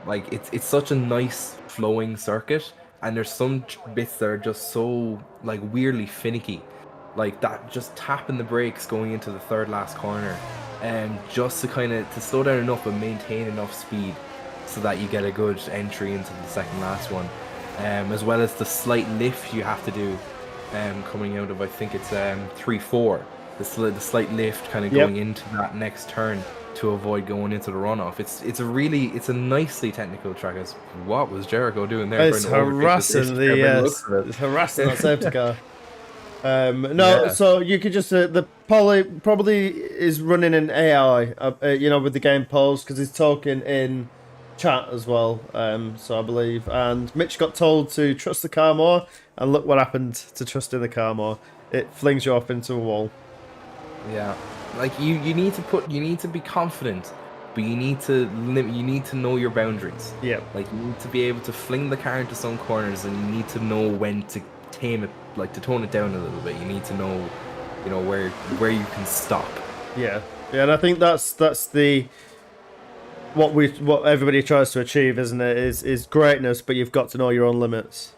Like it's such a nice flowing circuit, and there's some bits that are just so like weirdly finicky, like that just tapping the brakes going into the third last corner, and just to kind of to slow down enough but maintain enough speed so that you get a good entry into the second last one, as well as the slight lift you have to do coming out of, I think it's 3-4, the slight lift kind of going into that next turn to avoid going into the runoff. It's a nicely technical track. What was Jericho doing there? It's harassing it's harassing that safety car. So you could just the Polly probably is running an AI, with the game polls, because he's talking in chat as well. So I believe, and Mitch got told to trust the car more, and look what happened to trusting the car more. It flings you off into a wall. Yeah, like you need to be confident, but you need to know your boundaries. Yeah, like you need to be able to fling the car into some corners, and you need to know when to tame it, like to tone it down a little bit. You need to know, where you can stop. Yeah, and I think that's the what everybody tries to achieve, isn't it? Is greatness, but you've got to know your own limits.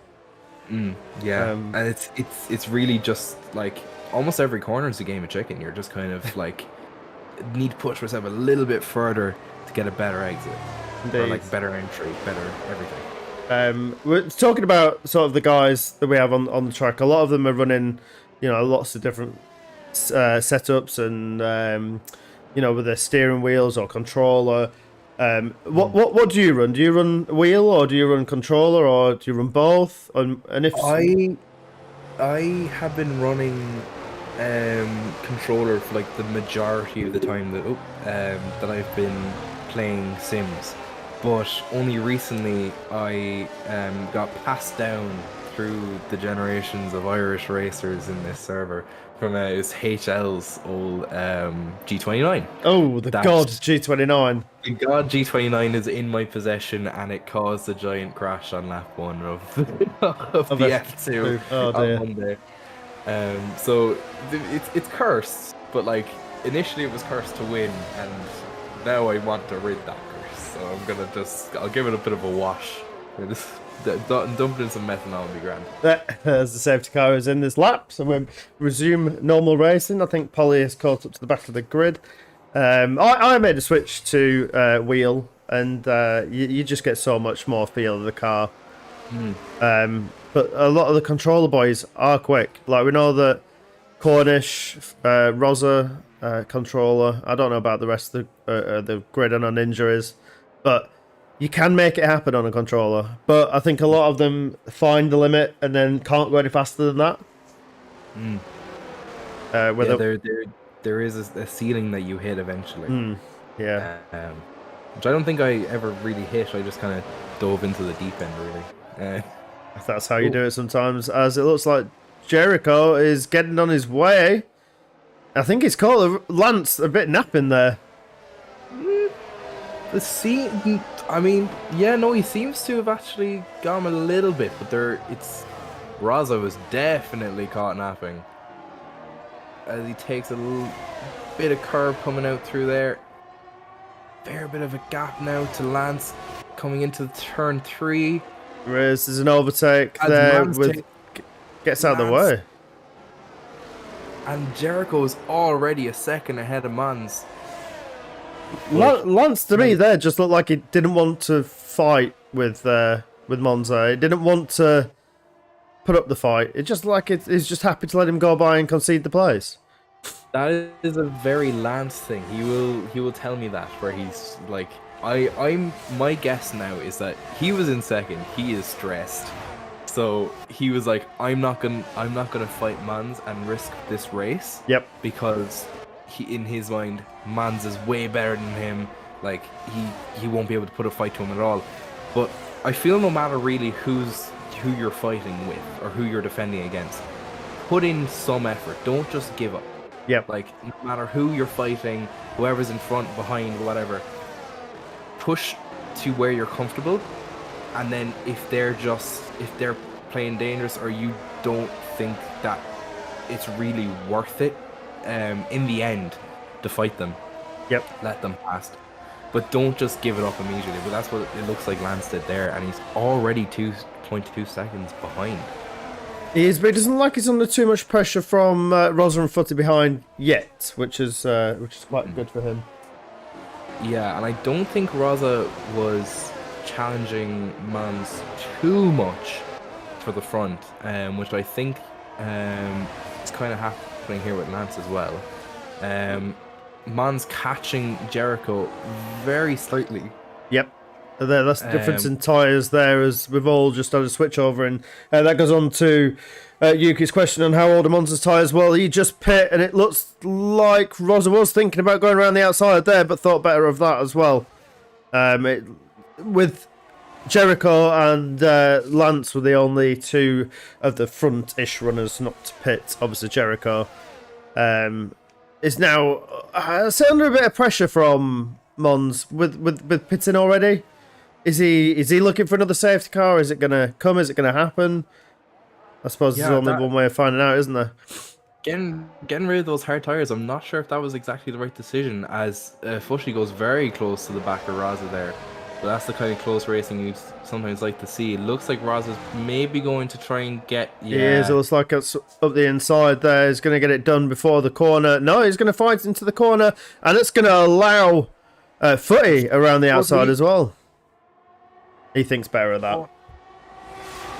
Yeah, and it's really just like almost every corner is a game of chicken. You're just kind of like need to push yourself a little bit further to get a better exit, or like better entry, better everything. We're talking about sort of the guys that we have on the track. A lot of them are running, lots of different setups, and with their steering wheels or controller. What do you run? Do you run wheel, or do you run controller, or do you run both? And if I have been running controller for like the majority of the time that I've been playing Sims, but only recently I got passed down through the generations of Irish racers in this server from it's HL's old G29. Oh, the God G29. The God G29 is in my possession, and it caused a giant crash on lap 1 of the F2 on Monday. So it's cursed, but like initially it was cursed to win, and now I want to rid that curse. So I'll give it a bit of a wash. Just dump in some methanol and be grand. As the safety car is in this lap, so we resume normal racing. I think Polly is caught up to the back of the grid. I made a switch to wheel, and you just get so much more feel of the car. But a lot of the controller boys are quick. Like we know that Cornish, Rosa controller. I don't know about the rest of the grid and on injuries, but you can make it happen on a controller. But I think a lot of them find the limit and then can't go any faster than that. There is a ceiling that you hit eventually. Yeah. Which I don't think I ever really hit. I just kind of dove into the deep end, really. That's how you do it sometimes. As it looks like Jericho is getting on his way. I think he's caught Lance a bit napping there. He seems to have actually gone a little bit, but Raza was definitely caught napping. As he takes a little bit of curb coming out through there. fair bit of a gap now to Lance coming into turn 3. There's an overtake As there Mans with gets out of the Lance, way. and Jericho's already a second ahead of Mans. Lance to me there just looked like he didn't want to fight with Monza. He didn't want to put up the fight. It's just like he's just happy to let him go by and concede the place. That is a very Lance thing. He will tell me that, where he's like, my guess now is that he was in second. He is stressed, so he was like, I'm not gonna fight Mans and risk this race. Yep. Because in his mind, Mans is way better than him. Like he won't be able to put a fight to him at all. But I feel no matter really who you're fighting with or who you're defending against, put in some effort. Don't just give up. Yep. Like, no matter who you're fighting, whoever's in front, behind, whatever, push to where you're comfortable. And then if they're playing dangerous, or you don't think that it's really worth it, in the end, to fight them. Yep. Let them pass. But don't just give it up immediately. But that's what it looks like Lance did there, and he's already 2.2 seconds behind. He is, but he doesn't like he's under too much pressure from Rosa and Footy behind yet, which is quite good for him. Yeah, and I don't think Rosa was challenging Mans too much for the front, which I think is kind of happening here with Lance as well. Mans catching Jericho very slightly. Yep. That's the difference in tyres there, as we've all just done a switch over, and that goes on to Yuki's question on how old are Monza's tyres. Well, he just pit, and it looks like Rosa was thinking about going around the outside there, but thought better of that as well. With Jericho and Lance were the only two of the front-ish runners not to pit. Obviously, Jericho is now under a bit of pressure from Mons with pitting already. Is he looking for another safety car? Is it going to come? Is it going to happen? I suppose there's only one way of finding out, isn't there? Getting rid of those hard tyres, I'm not sure if that was exactly the right decision, as Fushy goes very close to the back of Raza there. But that's the kind of close racing you sometimes like to see. It looks like Raza's maybe going to try and get... Yeah. He is. It looks like it's up the inside there. He's going to get it done before the corner. No, he's going to fight into the corner, and it's going to allow Footy around the outside as well. He thinks better of that.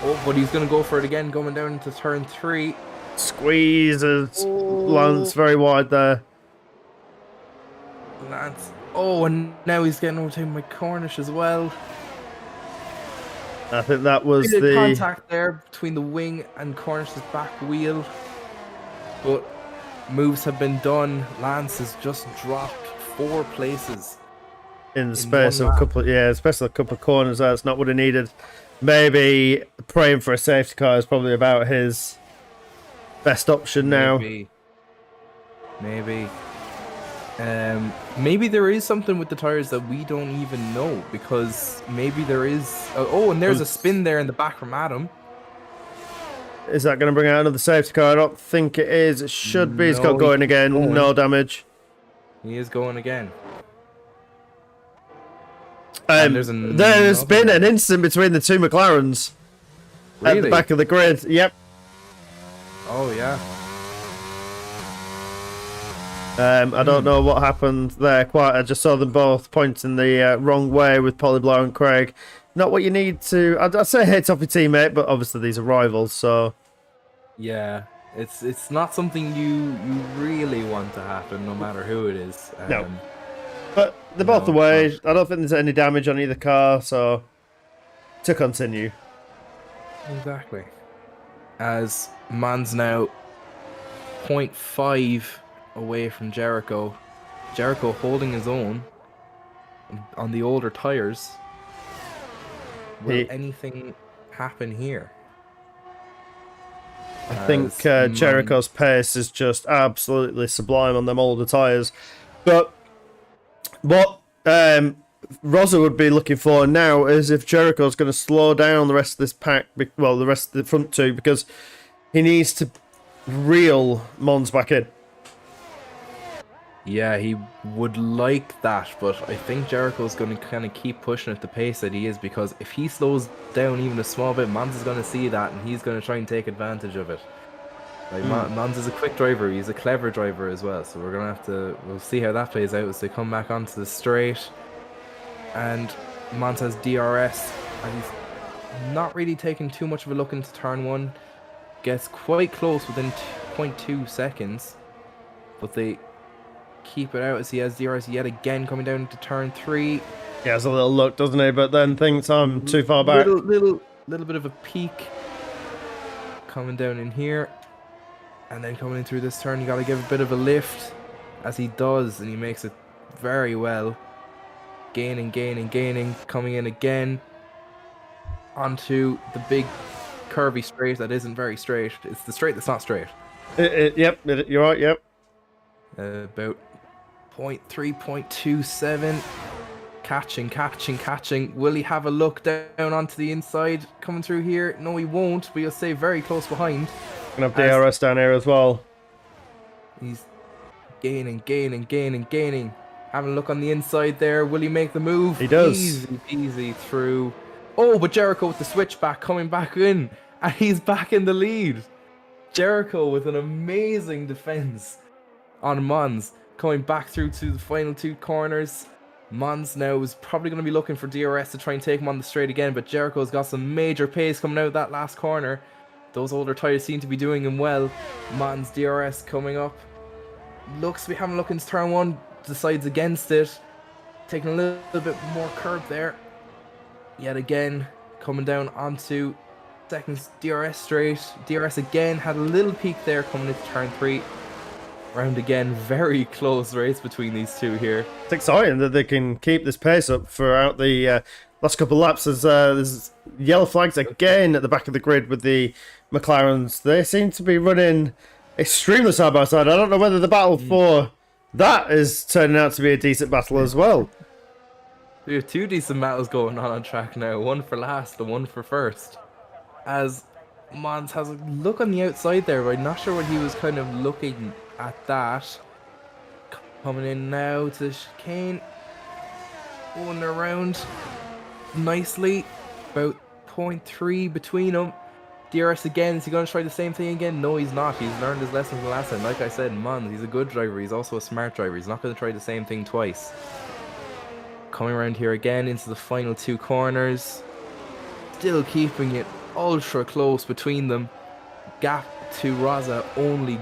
Oh, but he's going to go for it again, going down into turn 3. Squeezes Lance very wide there. Lance. Oh, and now he's getting overtaken by Cornish as well. I think that was the contact there between the wing and Cornish's back wheel. But moves have been done. Lance has just dropped 4 places. In the space of a couple of, especially a couple of corners. That's not what he needed. Maybe praying for a safety car is probably about his best option now. Maybe there is something with the tires that we don't even know, because maybe there is. Oh, and there's a spin there in the back from Adam. Is that going to bring out another safety car? I don't think it is. It should be. He's got going again. No damage. He is going again. There's been an incident between the two McLarens at the back of the grid. Yep. Oh yeah. I don't know what happened there quite. I just saw them both pointing the wrong way with Polyblow and Craig. Not what you need to... I'd say hate off your teammate, but obviously these are rivals, so... Yeah, it's not something you really want to happen, no matter who it is. No. But they're both away. I don't think there's any damage on either car, so... To continue. Exactly. As Man's now 0.5 away from Jericho. Jericho holding his own on the older tires. Will anything happen here? I think Jericho's pace is just absolutely sublime on them older tires. But what Rosa would be looking for now is if Jericho's going to slow down the rest of this pack, well, the rest of the front two, because he needs to reel Mons back in. Yeah, he would like that, but I think Jericho's going to kind of keep pushing at the pace that he is, because if he slows down even a small bit, Mons is going to see that and he's going to try and take advantage of it. Like Mons is a quick driver, he's a clever driver as well, so we're going to have to, we'll see how that plays out as they come back onto the straight. And Mons has DRS, and he's not really taking too much of a look into turn 1. Gets quite close within 0.2 seconds, but they keep it out as he has DRS yet again coming down to turn 3. He has a little look, doesn't he? But then thinks I'm too far back. Little bit of a peak coming down in here, and then coming in through this turn. You got to give a bit of a lift, as he does, and he makes it very well. Gaining, coming in again onto the big curvy straight that isn't very straight. It's the straight that's not straight. Yep, you're right. Yep. About 0.3, 0.27. Catching. Will he have a look down onto the inside coming through here? No, he won't, but he'll stay very close behind. Gonna have DRS down here as well. He's gaining. Having a look on the inside there. Will he make the move? He does. Easy peasy through. Oh, but Jericho with the switchback coming back in, and he's back in the lead. Jericho with an amazing defense on Mons, coming back through to the final 2 corners. Mons now is probably going to be looking for DRS to try and take him on the straight again, but Jericho's got some major pace coming out of that last corner. Those older tyres seem to be doing him well. Mons DRS coming up. Looks to be having a look into turn 1, decides against it. Taking a little bit more curb there. Yet again, coming down onto second DRS straight. DRS again, had a little peak there coming into turn 3. Round again, very close race between these two here. It's exciting that they can keep this pace up throughout the last couple of laps. There's yellow flags again at the back of the grid with the McLarens. They seem to be running extremely side by side. I don't know whether the battle for that is turning out to be a decent battle as well. We have 2 decent battles going on track now. One for last and one for first. As Mons has a look on the outside there, but I'm not sure what he was kind of looking at that. Coming in now to the chicane. Going around nicely. About 0.3 between them. DRS again. Is he going to try the same thing again? No, he's not. He's learned his lesson from last time. Like I said, Mons, he's a good driver. He's also a smart driver. He's not going to try the same thing twice. Coming around here again into the final 2 corners. Still keeping it ultra close between them. Gap to Raza only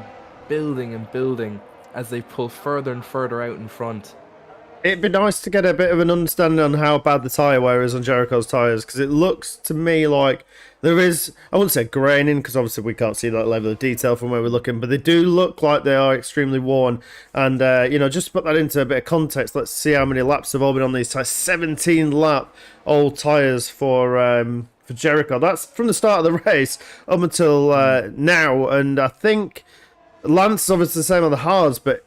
building as they pull further and further out in front. It'd be nice to get a bit of an understanding on how bad the tyre wear is on Jericho's tyres, because it looks to me like there is, I wouldn't say graining, because obviously we can't see that level of detail from where we're looking, but they do look like they are extremely worn. And, you know, just to put that into a bit of context, let's see how many laps have all been on these tyres. 17 lap old tyres for Jericho. That's from the start of the race up until now, and I think Lance is obviously the same on the hards, but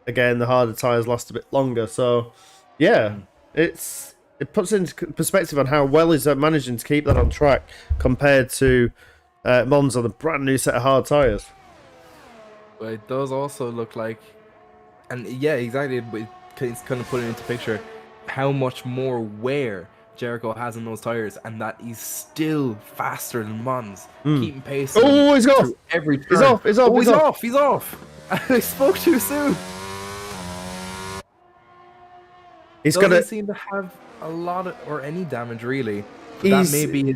again, the harder tyres last a bit longer. So, yeah, it puts into perspective on how well he's managing to keep that on track compared to Mons on a brand new set of hard tyres. But it does also look like, and yeah, exactly, but it's kind of putting into picture how much more wear Jericho has in those tyres, and that he's still faster than Mons, keeping pace. Oh, he's off! Every turn. He's off! He's off! I spoke too soon. He's doesn't seem to have a lot of, or any damage really. That maybe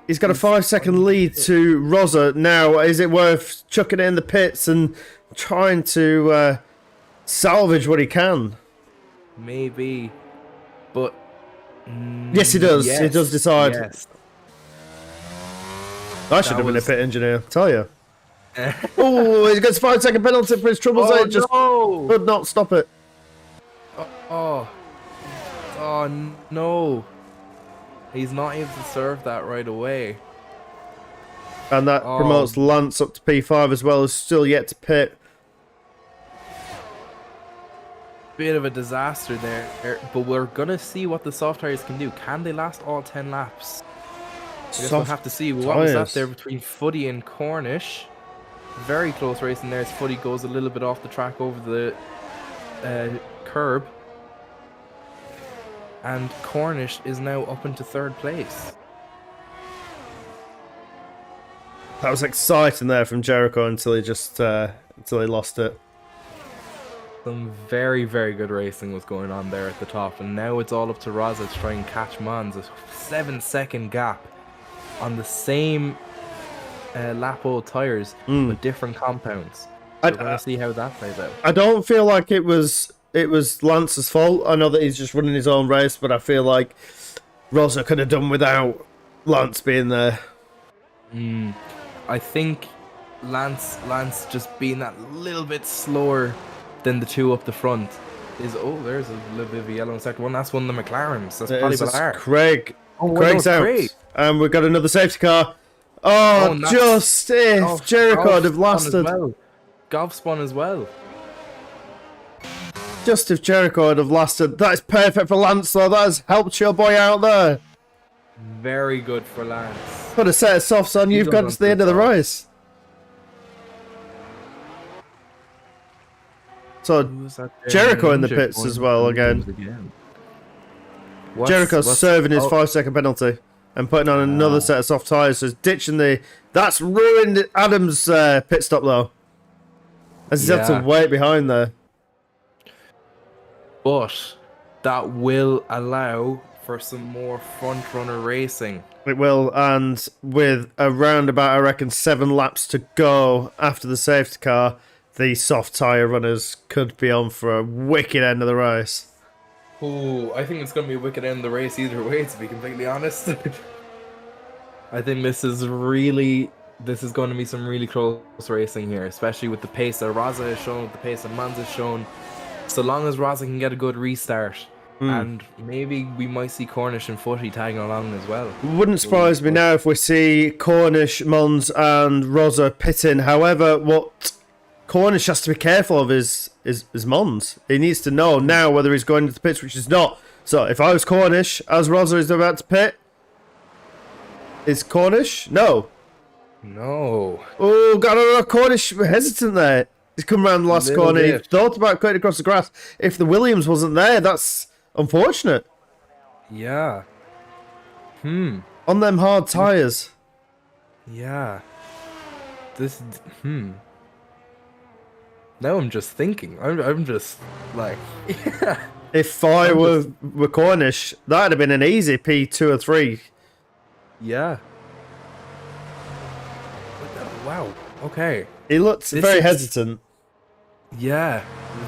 he's got a 5-second lead to Rosa now. Is it worth chucking it in the pits and trying to salvage what he can? Maybe, but yes, he does. He does decide. Yes. I should have been a pit engineer. Tell you. Oh, he gets a 5-second penalty for his troubles. Oh, just could not stop it. Oh no. He's not able to serve that right away. And that promotes Lance up to P5 as well, as still yet to pit. Bit of a disaster there, but we're gonna see what the soft tires can do. Can they last all 10 laps? I guess we'll have to see. What was that there between Footy and Cornish? Very close race in there as Footy goes a little bit off the track over the curb. And Cornish is now up into 3rd place. That was exciting there from Jericho until he just until he lost it. Some very, very good racing was going on there at the top, and now it's all up to Raza to try and catch Mons. A 7-second gap on the same lap old tyres with different compounds. So we're going to see how that plays out. I don't feel like it was Lance's fault. I know that he's just running his own race, but I feel like Raza could have done without Lance being there. I think Lance just being that little bit slower than the two up the front is... there's a little bit of a yellow in second one. That's one of the McLarens. That's probably Ballard. Craig. Oh, Craig's out. Craig. And we've got another safety car. Just if Jericho had have lasted. Golf spun as well. Just if Jericho had have lasted. That is perfect for Lance, though. That has helped your boy out there. Very good for Lance. Put a set of softs on. You've got to the end of the race. So Jericho in the pits as well again. Jericho's serving his 5-second penalty and putting on another set of soft tyres. So ditching the... That's ruined Adam's pit stop though. As he's had to wait behind there. But that will allow for some more front runner racing. It will, and with around about, I reckon, 7 laps to go after the safety car, the soft tyre runners could be on for a wicked end of the race. Oh, I think it's going to be a wicked end of the race either way, to be completely honest. I think this is going to be some really close racing here, especially with the pace that Raza has shown, with the pace that Mans has shown. So long as Raza can get a good restart, and maybe we might see Cornish and Footy tagging along as well. Wouldn't surprise me now if we see Cornish, Mons and Raza pitting. However, what Cornish has to be careful of is Mons. He needs to know now whether he's going to the pits, which is not. So if I was Cornish, as Raza is about to pit, is Cornish? No. Oh, got a Cornish hesitant there. He's come around the last corner. He thought about cutting across the grass. If the Williams wasn't there, that's unfortunate. Yeah. On them hard tyres. Yeah. Now I'm just thinking. I'm just like... If I were Cornish, that would have been an easy P2 or 3. Yeah. Wow. Okay. He looked very hesitant. Yeah.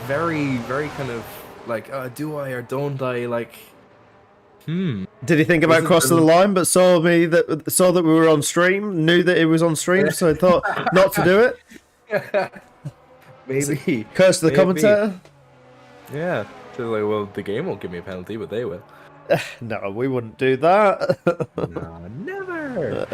Very, very kind of like, do I or don't I? Like, Did he think about crossing the line, but saw that we were on stream, knew that it was on stream, so he thought not to do it? Maybe. Curse to the commentator? Yeah. So like, well, the game won't give me a penalty, but they will. No, we wouldn't do that. No, never.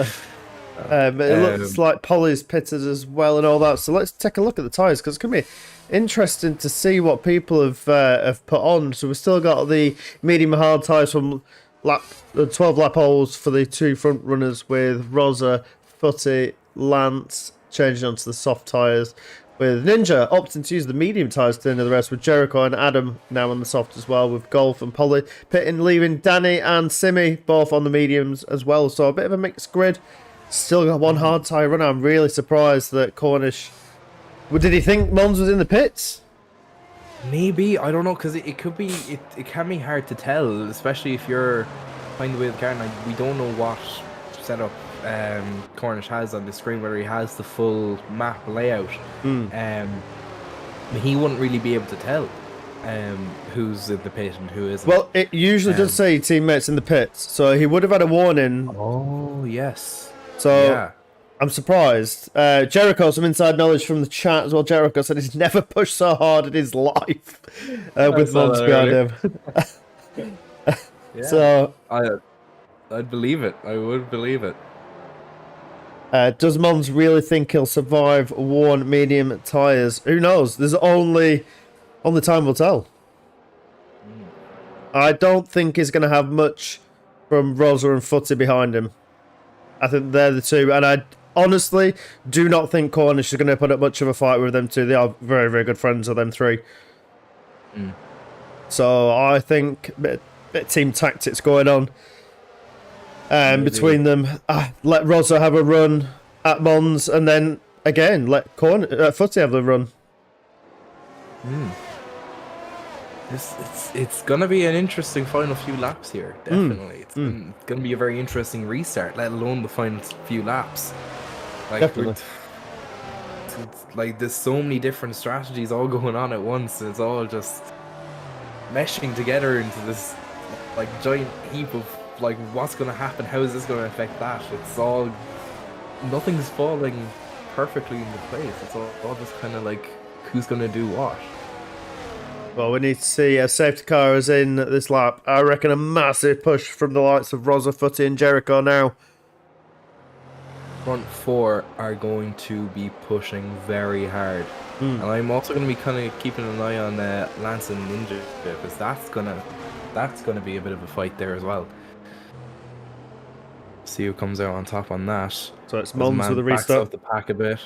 It looks like Polly's pitted as well and all that. So let's take a look at the tyres, because it's going to be interesting to see what people have put on. So we've still got the medium and hard tyres from 12 lap holes for the 2 front runners, with Raza, Footy, Lance changing onto the soft tyres, with Ninja opting to use the medium tyres to the end of the rest, with Jericho and Adam now on the soft as well, with Golf and Polly pitting, leaving Danny and Simi both on the mediums as well. So a bit of a mixed grid. Still got one hard tyre runner. I'm really surprised that Cornish... Did he think Mons was in the pits? Maybe. I don't know, because it could be... It can be hard to tell, especially if you're playing the way of the car. And we don't know what setup Cornish has on the screen, whether he has the full map layout. He wouldn't really be able to tell who's in the pit and who isn't. Well, it usually does say teammates in the pits, so he would have had a warning. Oh, yes. So, yeah. I'm surprised. Jericho, some inside knowledge from the chat as well. Jericho said he's never pushed so hard in his life with Mons behind him. Yeah. So, I'd believe it. I would believe it. Does Mons really think he'll survive worn medium tyres? Who knows? There's only time will tell. I don't think he's going to have much from Raza and Footy behind him. I think they're the two, and I honestly do not think Cornish is going to put up much of a fight with them two. They are very, very good friends of them three. Mm. So I think a bit of team tactics going on between them. Let Rosa have a run at Mons, and then again let Footy have the run. It's gonna be an interesting final few laps here. Definitely, it's gonna be a very interesting restart. Let alone the final few laps. Like, Definitely. it's like there's so many different strategies all going on at once. It's all just meshing together into this like giant heap of like what's gonna happen. How is this gonna affect that? It's all nothing's falling perfectly into place. It's all just kind of like who's gonna do what. Well, we need to see a safety car is in this lap. I reckon a massive push from the likes of Rosa, Footy and Jericho now. Front four are going to be pushing very hard. And I'm also going to be kind of keeping an eye on Lance and Ninja, because that's gonna be a bit of a fight there as well. See who comes out on top on that. So it's Mons with a backs restart. up the pack a bit.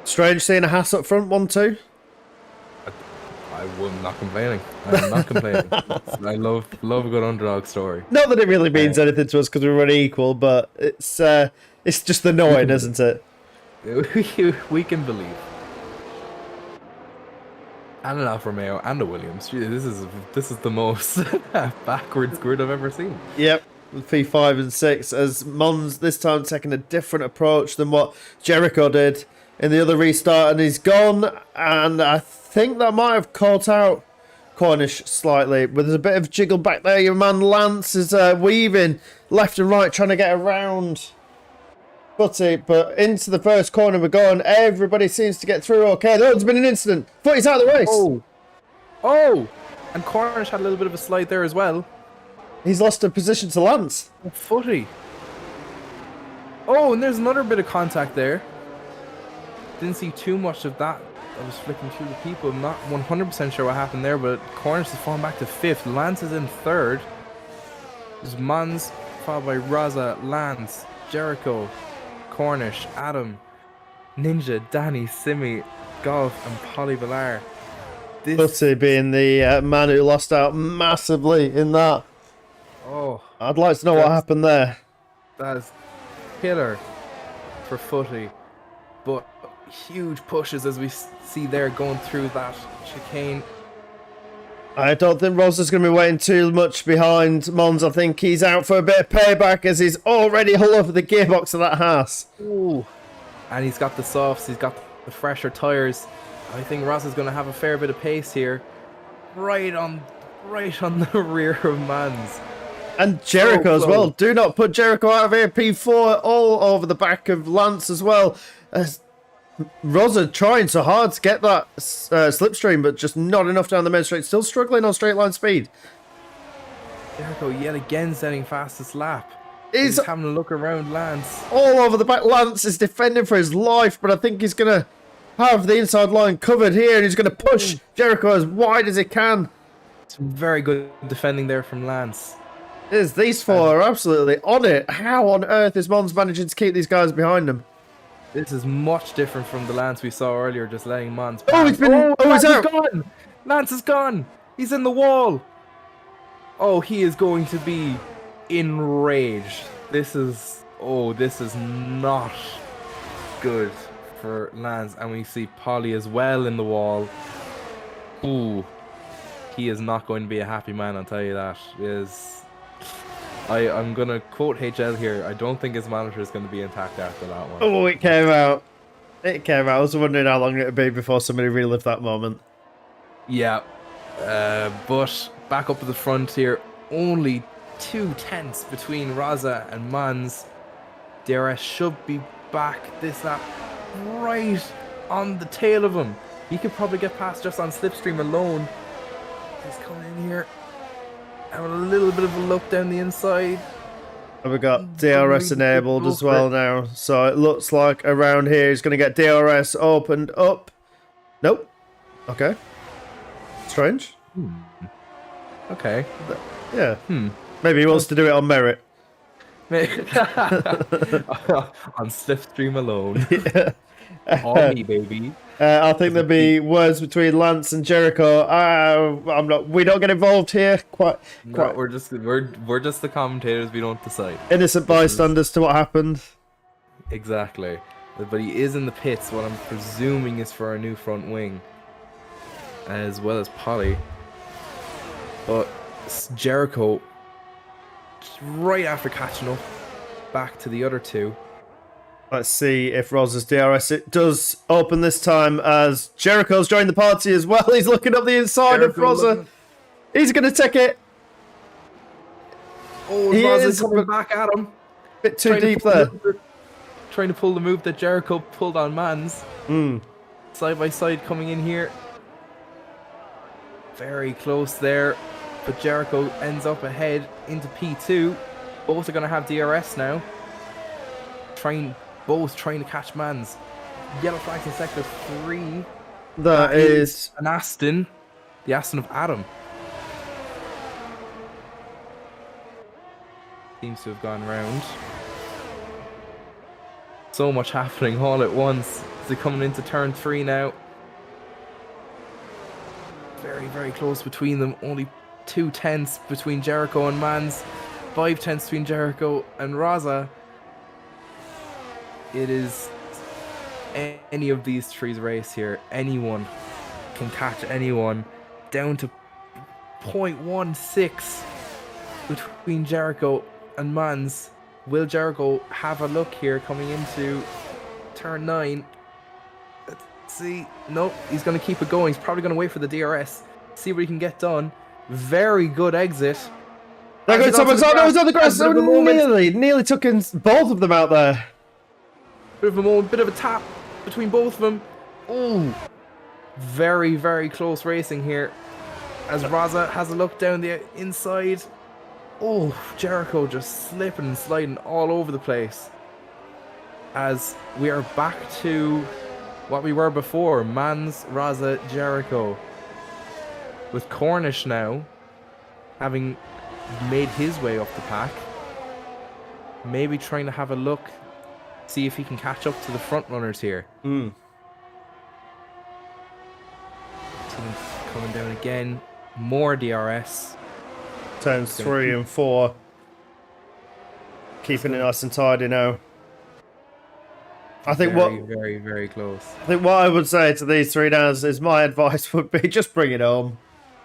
Strange seeing a Haas up front, 1-2. I'm not complaining. I'm not complaining. I love a good underdog story. Not that it really means anything to us because we're running equal, but it's just annoying, isn't it? We can believe. And an Alfa Romeo and a Williams. Gee, this is the most backwards grid I've ever seen. Yep, with P5 and 6 as Mons this time taking a different approach than what Jericho did in the other restart, and he's gone, and I think that might have caught out Cornish slightly, but there's a bit of jiggle back there. Your man Lance is weaving left and right, trying to get around Footy, but into the first corner we're going. Everybody seems to get through okay. There's been an incident. Footy's out of the race. Oh! And Cornish had a little bit of a slide there as well. He's lost a position to Lance. Footy. Oh, and there's another bit of contact there. Didn't see too much of that. I was flicking through the people. I'm not 100% sure what happened there, but Cornish has fallen back to 5th. Lance is in 3rd. There's Mons, followed by Raza, Lance, Jericho, Cornish, Adam, Ninja, Danny, Simi, Golf, and Polly Villar. Footy being the man who lost out massively in that. Oh, I'd like to know what happened there. That is killer for Footy. But huge pushes as we see there going through that chicane. I don't think Rosa's going to be waiting too much behind Mons. I think he's out for a bit of payback as he's already all over the gearbox of that Haas. Ooh. And he's got the softs, he's got the fresher tyres. I think Ross is going to have a fair bit of pace here. Right on the rear of Mons. And Jericho as well. Do not put Jericho out of here. P4 all over the back of Lance as well. Rosa trying so hard to get that slipstream, but just not enough down the main straight. Still struggling on straight line speed. Jericho yet again setting fastest lap. He's having a look around Lance. All over the back. Lance is defending for his life, but I think he's going to have the inside line covered here, and he's going to push Jericho as wide as he can. Some very good defending there from Lance. These four are absolutely on it. How on earth is Mons managing to keep these guys behind him? This is much different from the Lance we saw earlier, just letting Mons pass. Oh, he's been... Lance is gone! Lance is gone! He's in the wall! Oh, he is going to be enraged. This is not good for Lance. And we see Polly as well in the wall. Ooh. He is not going to be a happy man, I'll tell you that. I'm going to quote HL here. I don't think his monitor is going to be intact after that one. Oh, it came out. It came out. I was wondering how long it would be before somebody relived that moment. Yeah. But back up at the front here. Only 2 tenths between Raza and Mons. DRS should be back this lap. Right on the tail of him. He could probably get past just on slipstream alone. He's coming in here. Having a little bit of a look down the inside. And we got DRS enabled as well now. So it looks like around here he's going to get DRS opened up. Nope. Okay. Strange. Okay. Yeah. Maybe he wants to do it on merit. On slipstream alone. Yeah. On me, baby. I think there'll be words between Lance and Jericho. I'm not. We don't get involved here. No, Quite we're just the commentators. We don't decide. innocent bystanders to what happened. Exactly. But he is in the pits. What I'm presuming is for our new front wing, as well as Polly. But Jericho, right after catching up, back to the other two. Let's see if Roz's DRS it does open this time as Jericho's joined the party as well. He's looking up the inside of Roza. He's going to take it. Oh, Roza's coming back at him. Bit too deep there. Trying to pull the move that Jericho pulled on Mans. Side by side coming in here. Very close there. But Jericho ends up ahead into P2. Both are going to have DRS now. Both trying to catch Mans. Yellow flag in sector 3. That is an Aston. The Aston of Adam. Seems to have gone round. So much happening all at once. Is it coming into turn 3 now? Very, very close between them. Only 2 tenths between Jericho and Mans. 5 tenths between Jericho and Raza. It is any of these three's race here. Anyone can catch anyone. Down to 0.16 between Jericho and Mans. Will Jericho have a look here coming into turn 9? Let's see. Nope, he's going to keep it going. He's probably going to wait for the DRS. See what he can get done. Very good exit. There goes someone's on. It was on the grass. So nearly took in both of them out there. Bit of a moment, bit of a tap between both of them. Oh, very, very close racing here. As Raza has a look down the inside. Oh, Jericho just slipping and sliding all over the place. As we are back to what we were before. Mans, Raza, Jericho. With Cornish now having made his way up the pack. Maybe trying to have a look. See if he can catch up to the front runners here. Team coming down again. More DRS. Turns 3 and 4. Keeping it nice and tidy now. I think very, very close. I think what I would say to these three now is my advice would be just bring it home.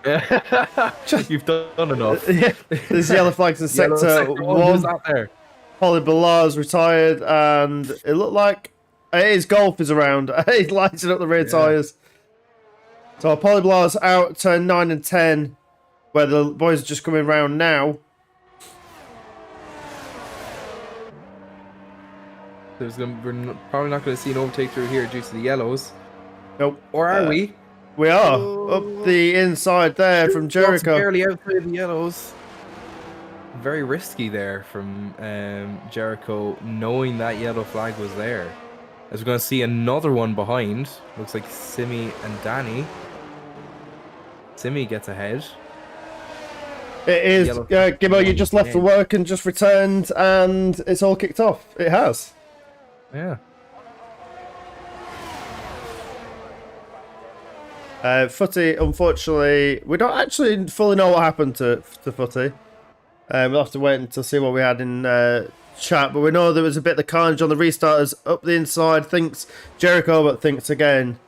You've done enough. Yeah. There's yellow flags in sector 1. Who's out there? Holly Ballar's retired, and it looked like his golf is around. He's lighting up the rear tyres. So Polly Ballar's out, turn 9 and 10, where the boys are just coming round now. We're probably not going to see an overtake through here due to the yellows. Nope. Or are we? We are. Up the inside there from Jericho. Barely outside the yellows. Very risky there from Jericho, knowing that yellow flag was there. As we're going to see another one behind. Looks like Simi and Danny. Simi gets ahead. It is. Gibbo, you just left for work and just returned, and it's all kicked off. It has. Yeah. Footy, unfortunately, we don't actually fully know what happened to Footy. We'll have to wait until see what we had in chat, but we know there was a bit of the carnage on the restarters up the inside. Thinks Jericho, but thinks again.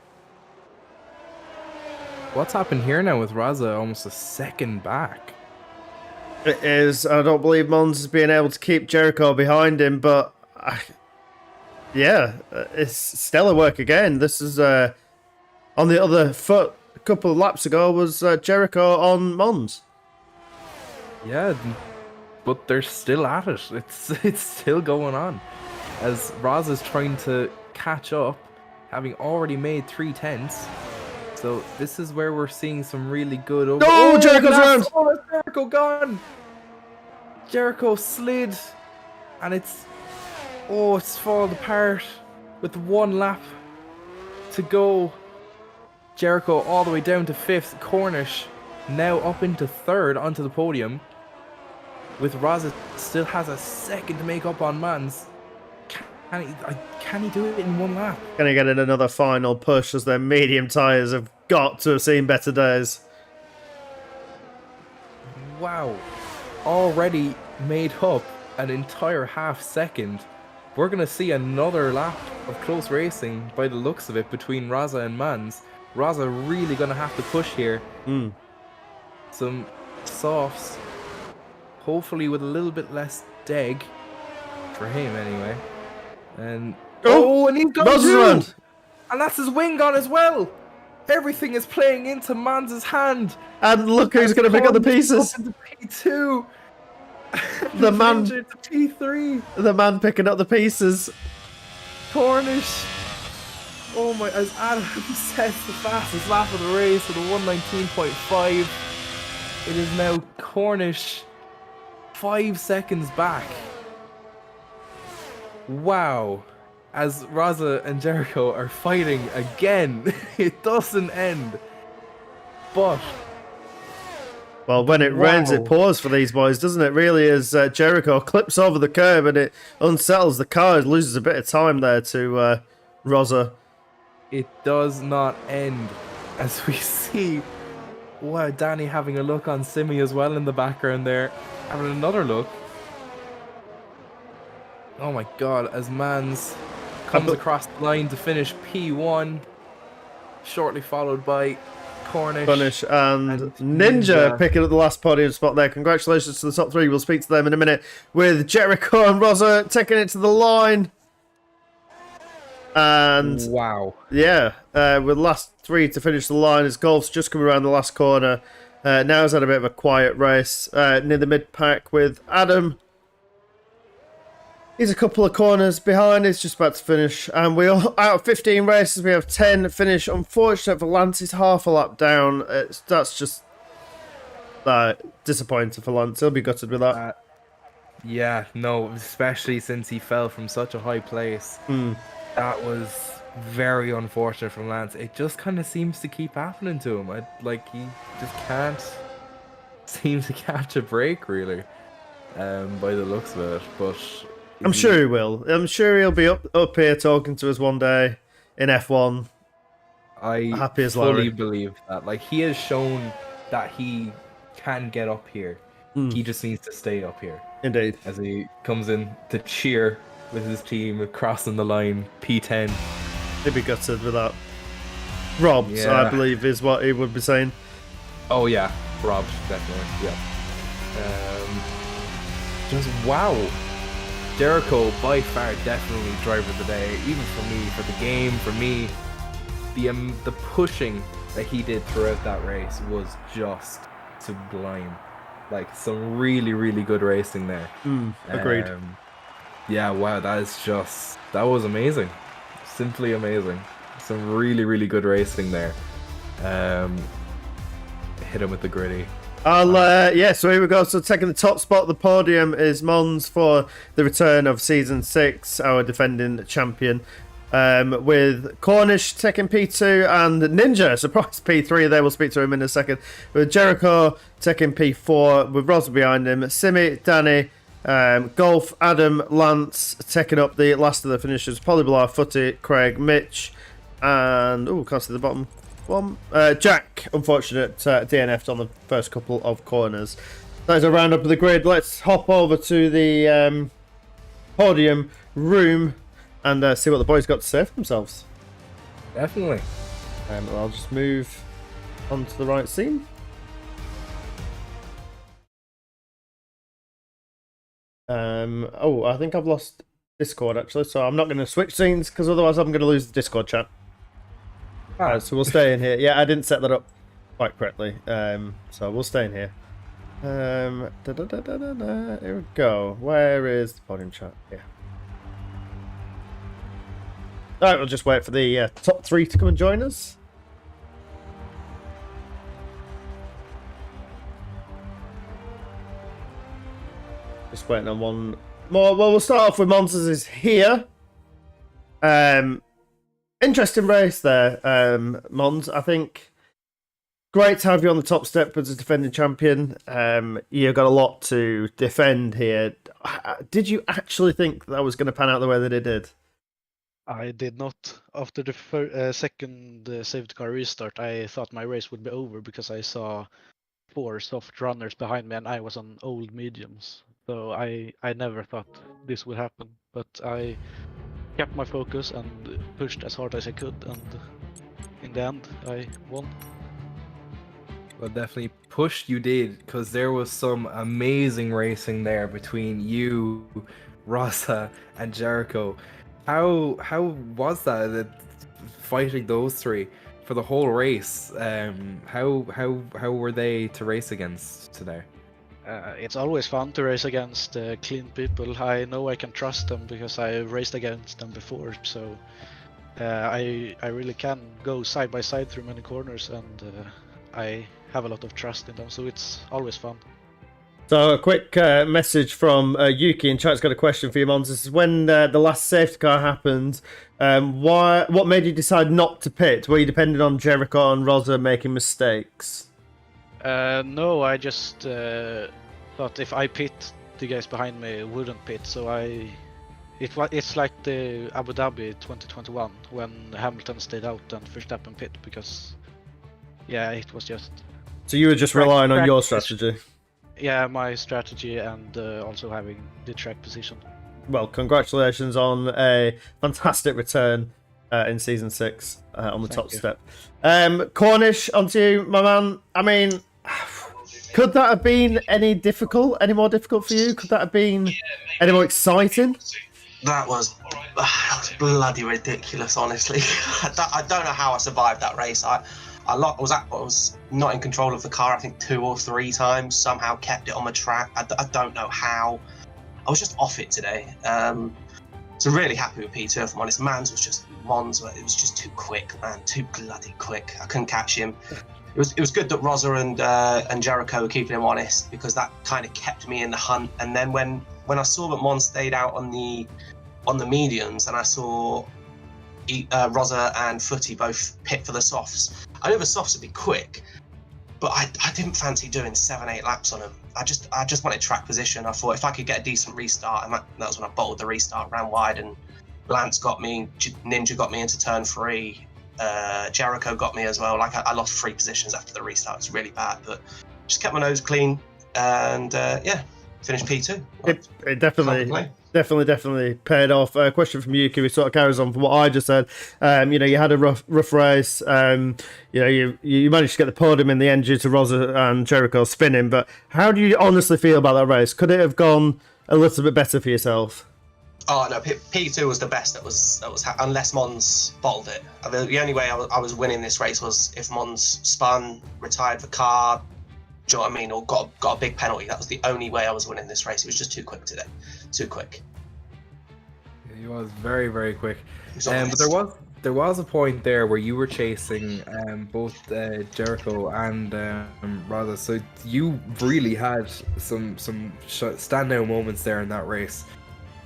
What's happened here now with Raza almost a second back? It is. I don't believe Mons is being able to keep Jericho behind him, but yeah, it's stellar work again. This is on the other foot a couple of laps ago was Jericho on Mons. Yeah, but they're still at it. It's still going on. As Raza's trying to catch up, having already made 3 tenths. So this is where we're seeing some really good... Jericho's around! Oh, Jericho gone! Jericho slid. And it's fallen apart with 1 lap to go. Jericho all the way down to 5th. Cornish now up into 3rd onto the podium. With Raza still has a second to make up on Mans. Can he do it in one lap? Gonna get in another final push as their medium tyres have got to have seen better days. Wow. Already made up an entire half second. We're going to see another lap of close racing by the looks of it between Raza and Mans. Raza really going to have to push here. Some softs. Hopefully with a little bit less deg. For him anyway. And and he's gone too! And that's his wing gone as well! Everything is playing into Mans' hand. And look who's going to pick up the pieces. Up into P2. The man to P3. The man picking up the pieces. Cornish. Oh my, as Adam says, the fastest lap of the race with a 1:19.5. It is now Cornish 5 seconds back. Wow. As Raza and Jericho are fighting again. It doesn't end. But well, when it rains, it pours for these boys, doesn't it? Really, as Jericho clips over the curb and it unsettles the car, it loses a bit of time there to Raza. It does not end, as we see. Wow, Danny having a look on Simi as well in the background there. Having another look. Oh my god, as Mans comes across the line to finish P1. Shortly followed by Cornish and Ninja picking up the last podium spot there. Congratulations to the top three. We'll speak to them in a minute. With Jericho and Raza taking it to the line. And wow. Yeah, with the last three to finish the line as Golf's just coming around the last corner. Now has had a bit of a quiet race near the mid-pack with Adam. He's a couple of corners behind. He's just about to finish. And we all, out of 15 races, we have 10 finish. Unfortunate for Lance, he's half a lap down. That's just disappointing for Lance. He'll be gutted with that. Yeah, no, especially since he fell from such a high place. That was very unfortunate from Lance. It just kind of seems to keep happening to him. He just can't seem to catch a break, really, by the looks of it. But I'm sure he will. I'm sure he'll be up here talking to us one day in F1. Happy as Larry. Fully believe that. Like, he has shown that he can get up here. He just needs to stay up here. Indeed. As he comes in to cheer with his team crossing the line, P10. He'd be gutted with that. Robbed, yeah. I believe, is what he would be saying. Oh yeah, robbed, definitely. Yeah. Just wow. Jericho, by far, definitely driver of the day. Even for me, for the game, for me, the pushing that he did throughout that race was just sublime. Like, some really, really good racing there. Agreed. Yeah, wow, that was amazing. Simply amazing. Some really, really good racing there. Hit him with the gritty. So here we go. So taking the top spot of the podium is Mons for the return of Season 6, our defending champion. With Cornish taking P2 and Ninja, surprise P3 there, we'll speak to him in a second. With Jericho taking P4, with Rosa behind him, Simi, Danny, Golf, Adam, Lance taking up the last of the finishers, Polybar, Footy, Craig, Mitch, and can't see the bottom one. Jack, unfortunate, DNF'd on the first couple of corners. There's a roundup of the grid. Let's hop over to the podium room and see what the boys got to say for themselves. Definitely. I'll just move onto the right scene. I think I've lost Discord actually, so I'm not going to switch scenes because otherwise I'm going to lose the Discord chat. So we'll stay in here. Yeah, I didn't set that up quite correctly, so we'll stay in here. Here we go. Where is the podium chat? Yeah. Alright, we'll just wait for the top three to come and join us. Just waiting on one more. Well, we'll start off with Monsters is here. Interesting race there, Mons. I think great to have you on the top step as a defending champion. You've got a lot to defend here. Did you actually think that was going to pan out the way that it did? I did not. After the second safety car restart, I thought my race would be over because I saw 4 soft runners behind me and I was on old mediums. So I never thought this would happen. But I kept my focus and pushed as hard as I could, and in the end, I won. Well, definitely pushed you did, because there was some amazing racing there between you, Rosa, and Jericho. How was that fighting those three for the whole race? How were they to race against today? It's always fun to race against clean people. I know I can trust them because I raced against them before. So I really can go side by side through many corners, and I have a lot of trust in them. So it's always fun. So a quick message from Yuki in chat's got a question for you, Mons. This is when the last safety car happened. What made you decide not to pit? Were you dependent on Jericho and Rosa making mistakes? No, I just thought if I pit, the guys behind me wouldn't pit. So it's like the Abu Dhabi 2021 when Hamilton stayed out and Verstappen pit because it was just. So you were just relying on your strategy? Yeah, my strategy and also having the track position. Well, congratulations on a fantastic return in Season 6 on the top step. Cornish, onto you, my man. I mean, could that have been any more difficult for you? Could that have been any more exciting? That was bloody ridiculous, honestly. I don't know how I survived that race. I was not in control of the car, I think 2 or 3 times, somehow kept it on the track. I don't know how. I was just off it today. So really happy with P2, if I'm honest. Mons was just too quick, man, too bloody quick. I couldn't catch him. It was good that Rosa and Jericho were keeping him honest, because that kind of kept me in the hunt. And then when I saw that Mons stayed out on the mediums, and I saw Rosa and Footy both pit for the softs, I knew the softs would be quick, but I didn't fancy doing 7-8 laps on them. I just wanted track position. I thought if I could get a decent restart, and that was when I bottled the restart, ran wide, and Lance got me, Ninja got me into turn 3, Jericho got me as well. Like I lost 3 positions after the restart. It's really bad, but just kept my nose clean, and finished P2. It definitely paid off. A question from Yuki, which sort of carries on from what I just said. You had a rough race. You managed to get the podium in the end due to Rosa and Jericho spinning. But how do you honestly feel about that race? Could it have gone a little bit better for yourself? Oh no, P2 was the best that was unless Mons bottled it. The only way I was winning this race was if Mons spun, retired the car. Do you know what I mean? Or got a big penalty. That was the only way I was winning this race. It was just too quick today. Too quick. He was very, very quick. But there was a point there where you were chasing both Jericho and Rosa. So you really had some standout moments there in that race.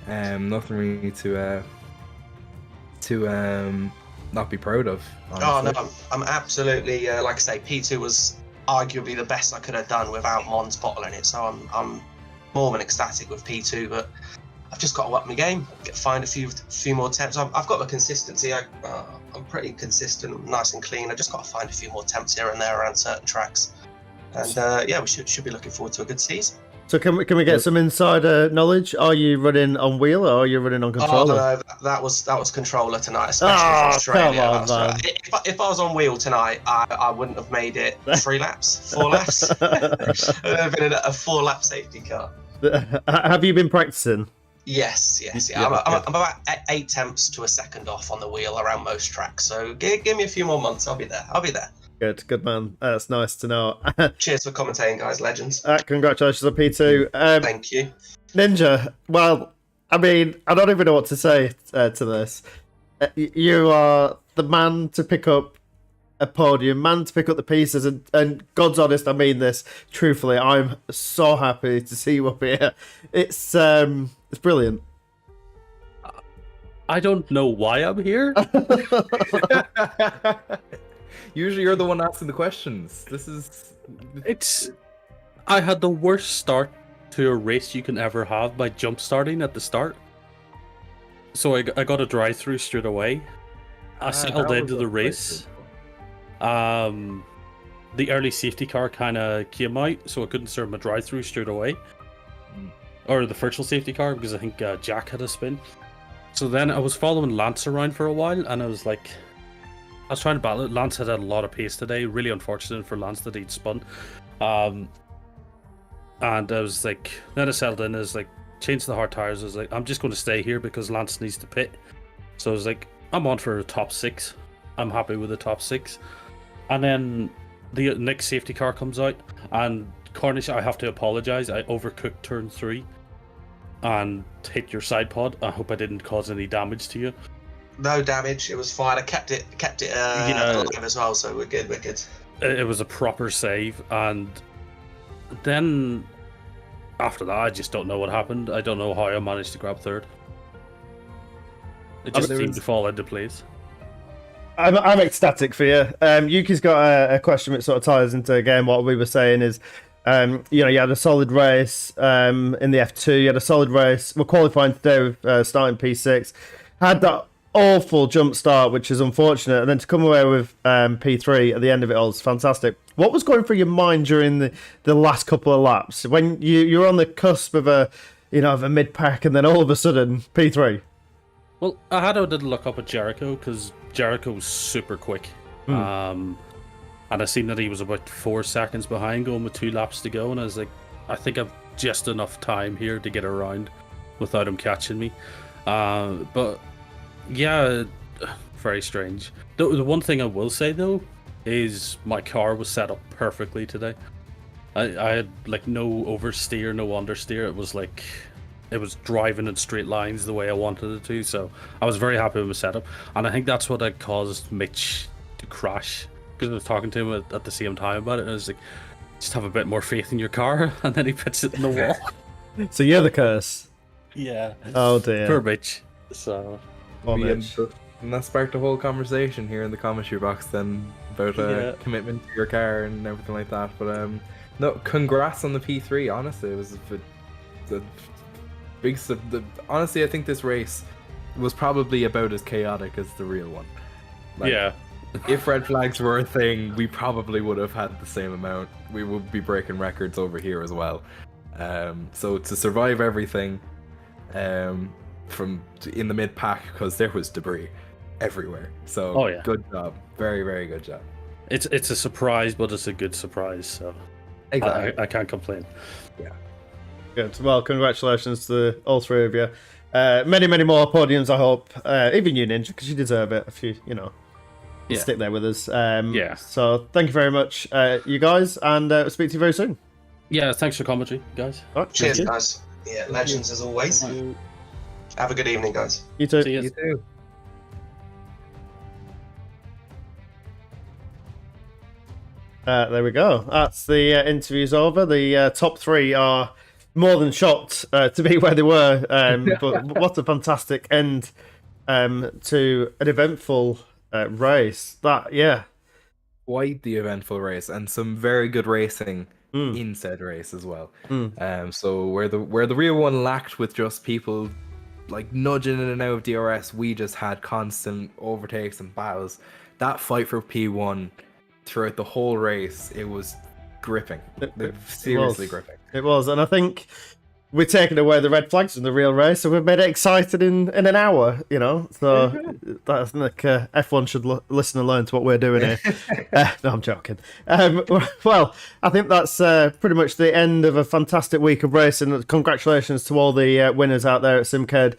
Nothing really to not be proud of. Honestly. Oh no, I'm absolutely like I say, P2 was arguably the best I could have done without Mons bottling it. So I'm more than ecstatic with P2, but I've just got to up my game, find a few more attempts. I've got the consistency. I'm pretty consistent, nice and clean. I just got to find a few more attempts here and there around certain tracks, and we should be looking forward to a good season. So can we get some insider knowledge? Are you running on wheel or are you running on controller? Oh no, that was controller tonight, especially for Australia. Come on, man. If I was on wheel tonight, I wouldn't have made it 3 laps, 4 laps. It would have been a 4-lap safety car. Have you been practicing? Yes. Yeah. I'm about 8 tenths to a second off on the wheel around most tracks. So give me a few more months. I'll be there. Good man. That's nice to know. Cheers for commentating, guys. Legends. Congratulations on P2. Thank you. Ninja, well, I mean, I don't even know what to say to this. You are the man to pick up a podium, man to pick up the pieces, and God's honest, I mean this truthfully. I'm so happy to see you up here. It's brilliant. I don't know why I'm here. Usually you're the one asking the questions. I had the worst start to a race you can ever have by jump starting at the start. So I got a drive-through straight away. I settled that into was the a race. place. The early safety car kind of came out, so I couldn't serve my drive-through straight away. Or the virtual safety car, because I think Jack had a spin. So then I was following Lance around for a while, and I was trying to battle it. Lance had a lot of pace today. Really unfortunate for Lance that he'd spun. And I was like, then I settled in. I was like, changed the hard tires. I was like, I'm just going to stay here because Lance needs to pit. So I was like, I'm on for a top 6. I'm happy with the top 6. And then the next safety car comes out, and Cornish, I have to apologize. I overcooked turn 3 and hit your side pod. I hope I didn't cause any damage to you. No damage. It was fine. I kept it alive as well, so we're good. It was a proper save, and then after that, I just don't know what happened. I don't know how I managed to grab 3rd. It just seemed to fall into place. I'm ecstatic for you. Yuki's got a question which sort of ties into, again, what we were saying is, you had a solid race in the F2. You had a solid race. We're qualifying today with starting P6. Had that awful jump start, which is unfortunate, and then to come away with P3 at the end of it all is fantastic. What was going through your mind during the last couple of laps when you're on the cusp of a mid-pack, and then all of a sudden P3? Well, I had a little look up at Jericho because Jericho's super quick. And I seen that he was about 4 seconds behind going with 2 laps to go, and I was like, I think I've just enough time here to get around without him catching me. But yeah, very strange. The one thing I will say though is my car was set up perfectly today. I had no oversteer, no understeer. It was driving in straight lines the way I wanted it to, so I was very happy with my setup, and I think that's what had caused Mitch to crash, because I was talking to him at the same time about it, and I was like, just have a bit more faith in your car, and then he puts it in the wall. So you're the curse. Yeah. Oh dear. Poor Mitch. So And that sparked a whole conversation here in the commentary box then about commitment to your car and everything like that. But no, congrats on the P3. Honestly, it was the big. Honestly, I think this race was probably about as chaotic as the real one. If red flags were a thing, we probably would have had the same amount. We would be breaking records over here as well. So to survive everything, from in the mid pack, because there was debris everywhere. So good job, very very good job. It's a surprise, but it's a good surprise. So exactly, I can't complain. Yeah, good. Well, congratulations to all 3 of you. Many more podiums, I hope. Even you, Ninja, because you deserve it. If you stick there with us. So thank you very much, you guys, and we'll speak to you very soon. Yeah, thanks for commentary, guys. Right, cheers, guys. Yeah, legends as always. Have a good evening, guys. You too. See you. You too. There we go. That's the interviews over. The top 3 are more than shocked to be where they were. But what a fantastic end to an eventful race. Quite the eventful race, and some very good racing in said race as well. So where the real one lacked with just people nudging in and out of DRS, we just had constant overtakes and battles. That fight for P1 throughout the whole race, it was gripping. Seriously gripping. It was, and I think we're taking away the red flags from the real race, so we've made it excited in an hour, So that's F1 should listen and learn to what we're doing here. No, I'm joking. Well, I think that's pretty much the end of a fantastic week of racing. Congratulations to all the winners out there at Simcade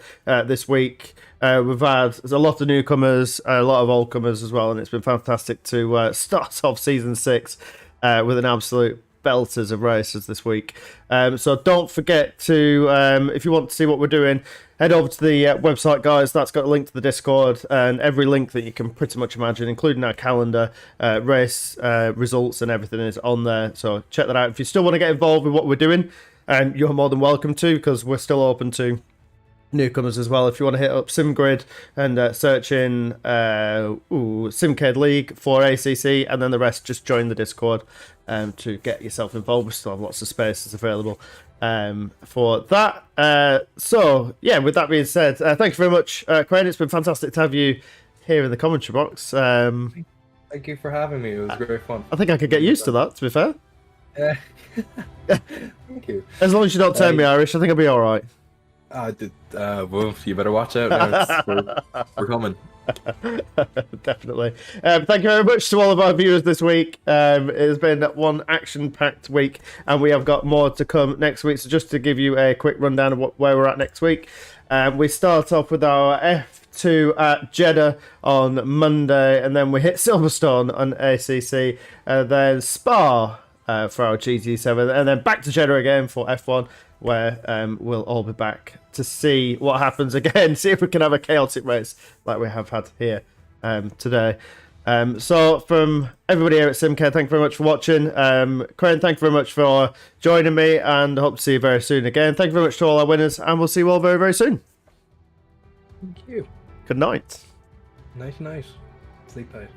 this week. We've had a lot of newcomers, a lot of old comers as well, and it's been fantastic to start off season 6 with an absolute belters of races this week. So don't forget to, if you want to see what we're doing, head over to the website, guys. That's got a link to the Discord and every link that you can pretty much imagine, including our calendar, race results and everything is on there. So check that out. If you still want to get involved with what we're doing, you're more than welcome to, because we're still open to newcomers as well. If you want to hit up SimGrid and search in Simcade League for ACC, and then the rest, just join the Discord to get yourself involved. We still have lots of spaces available. for that. So, yeah, with that being said, thank you very much, Crane. It's been fantastic to have you here in the commentary box. Thank you for having me. It was great fun. I think I could get used to that, to be fair. Thank you. As long as you don't turn me Irish, I think I'll be all right. Well, you better watch out now. We're coming. Definitely. Thank you very much to all of our viewers this week. It has been one action-packed week, and we have got more to come next week. So just to give you a quick rundown of where we're at next week, we start off with our F2 at Jeddah on Monday, and then we hit Silverstone on ACC, then Spa for our GT7, and then back to Jeddah again for F1, where we'll all be back to see what happens again, see if we can have a chaotic race like we have had here today. So from everybody here at Simcade, thank you very much for watching. Crane, thank you very much for joining me, and I hope to see you very soon again. Thank you very much to all our winners, and we'll see you all very, very soon. Thank you. Good night. Night night. Sleep tight.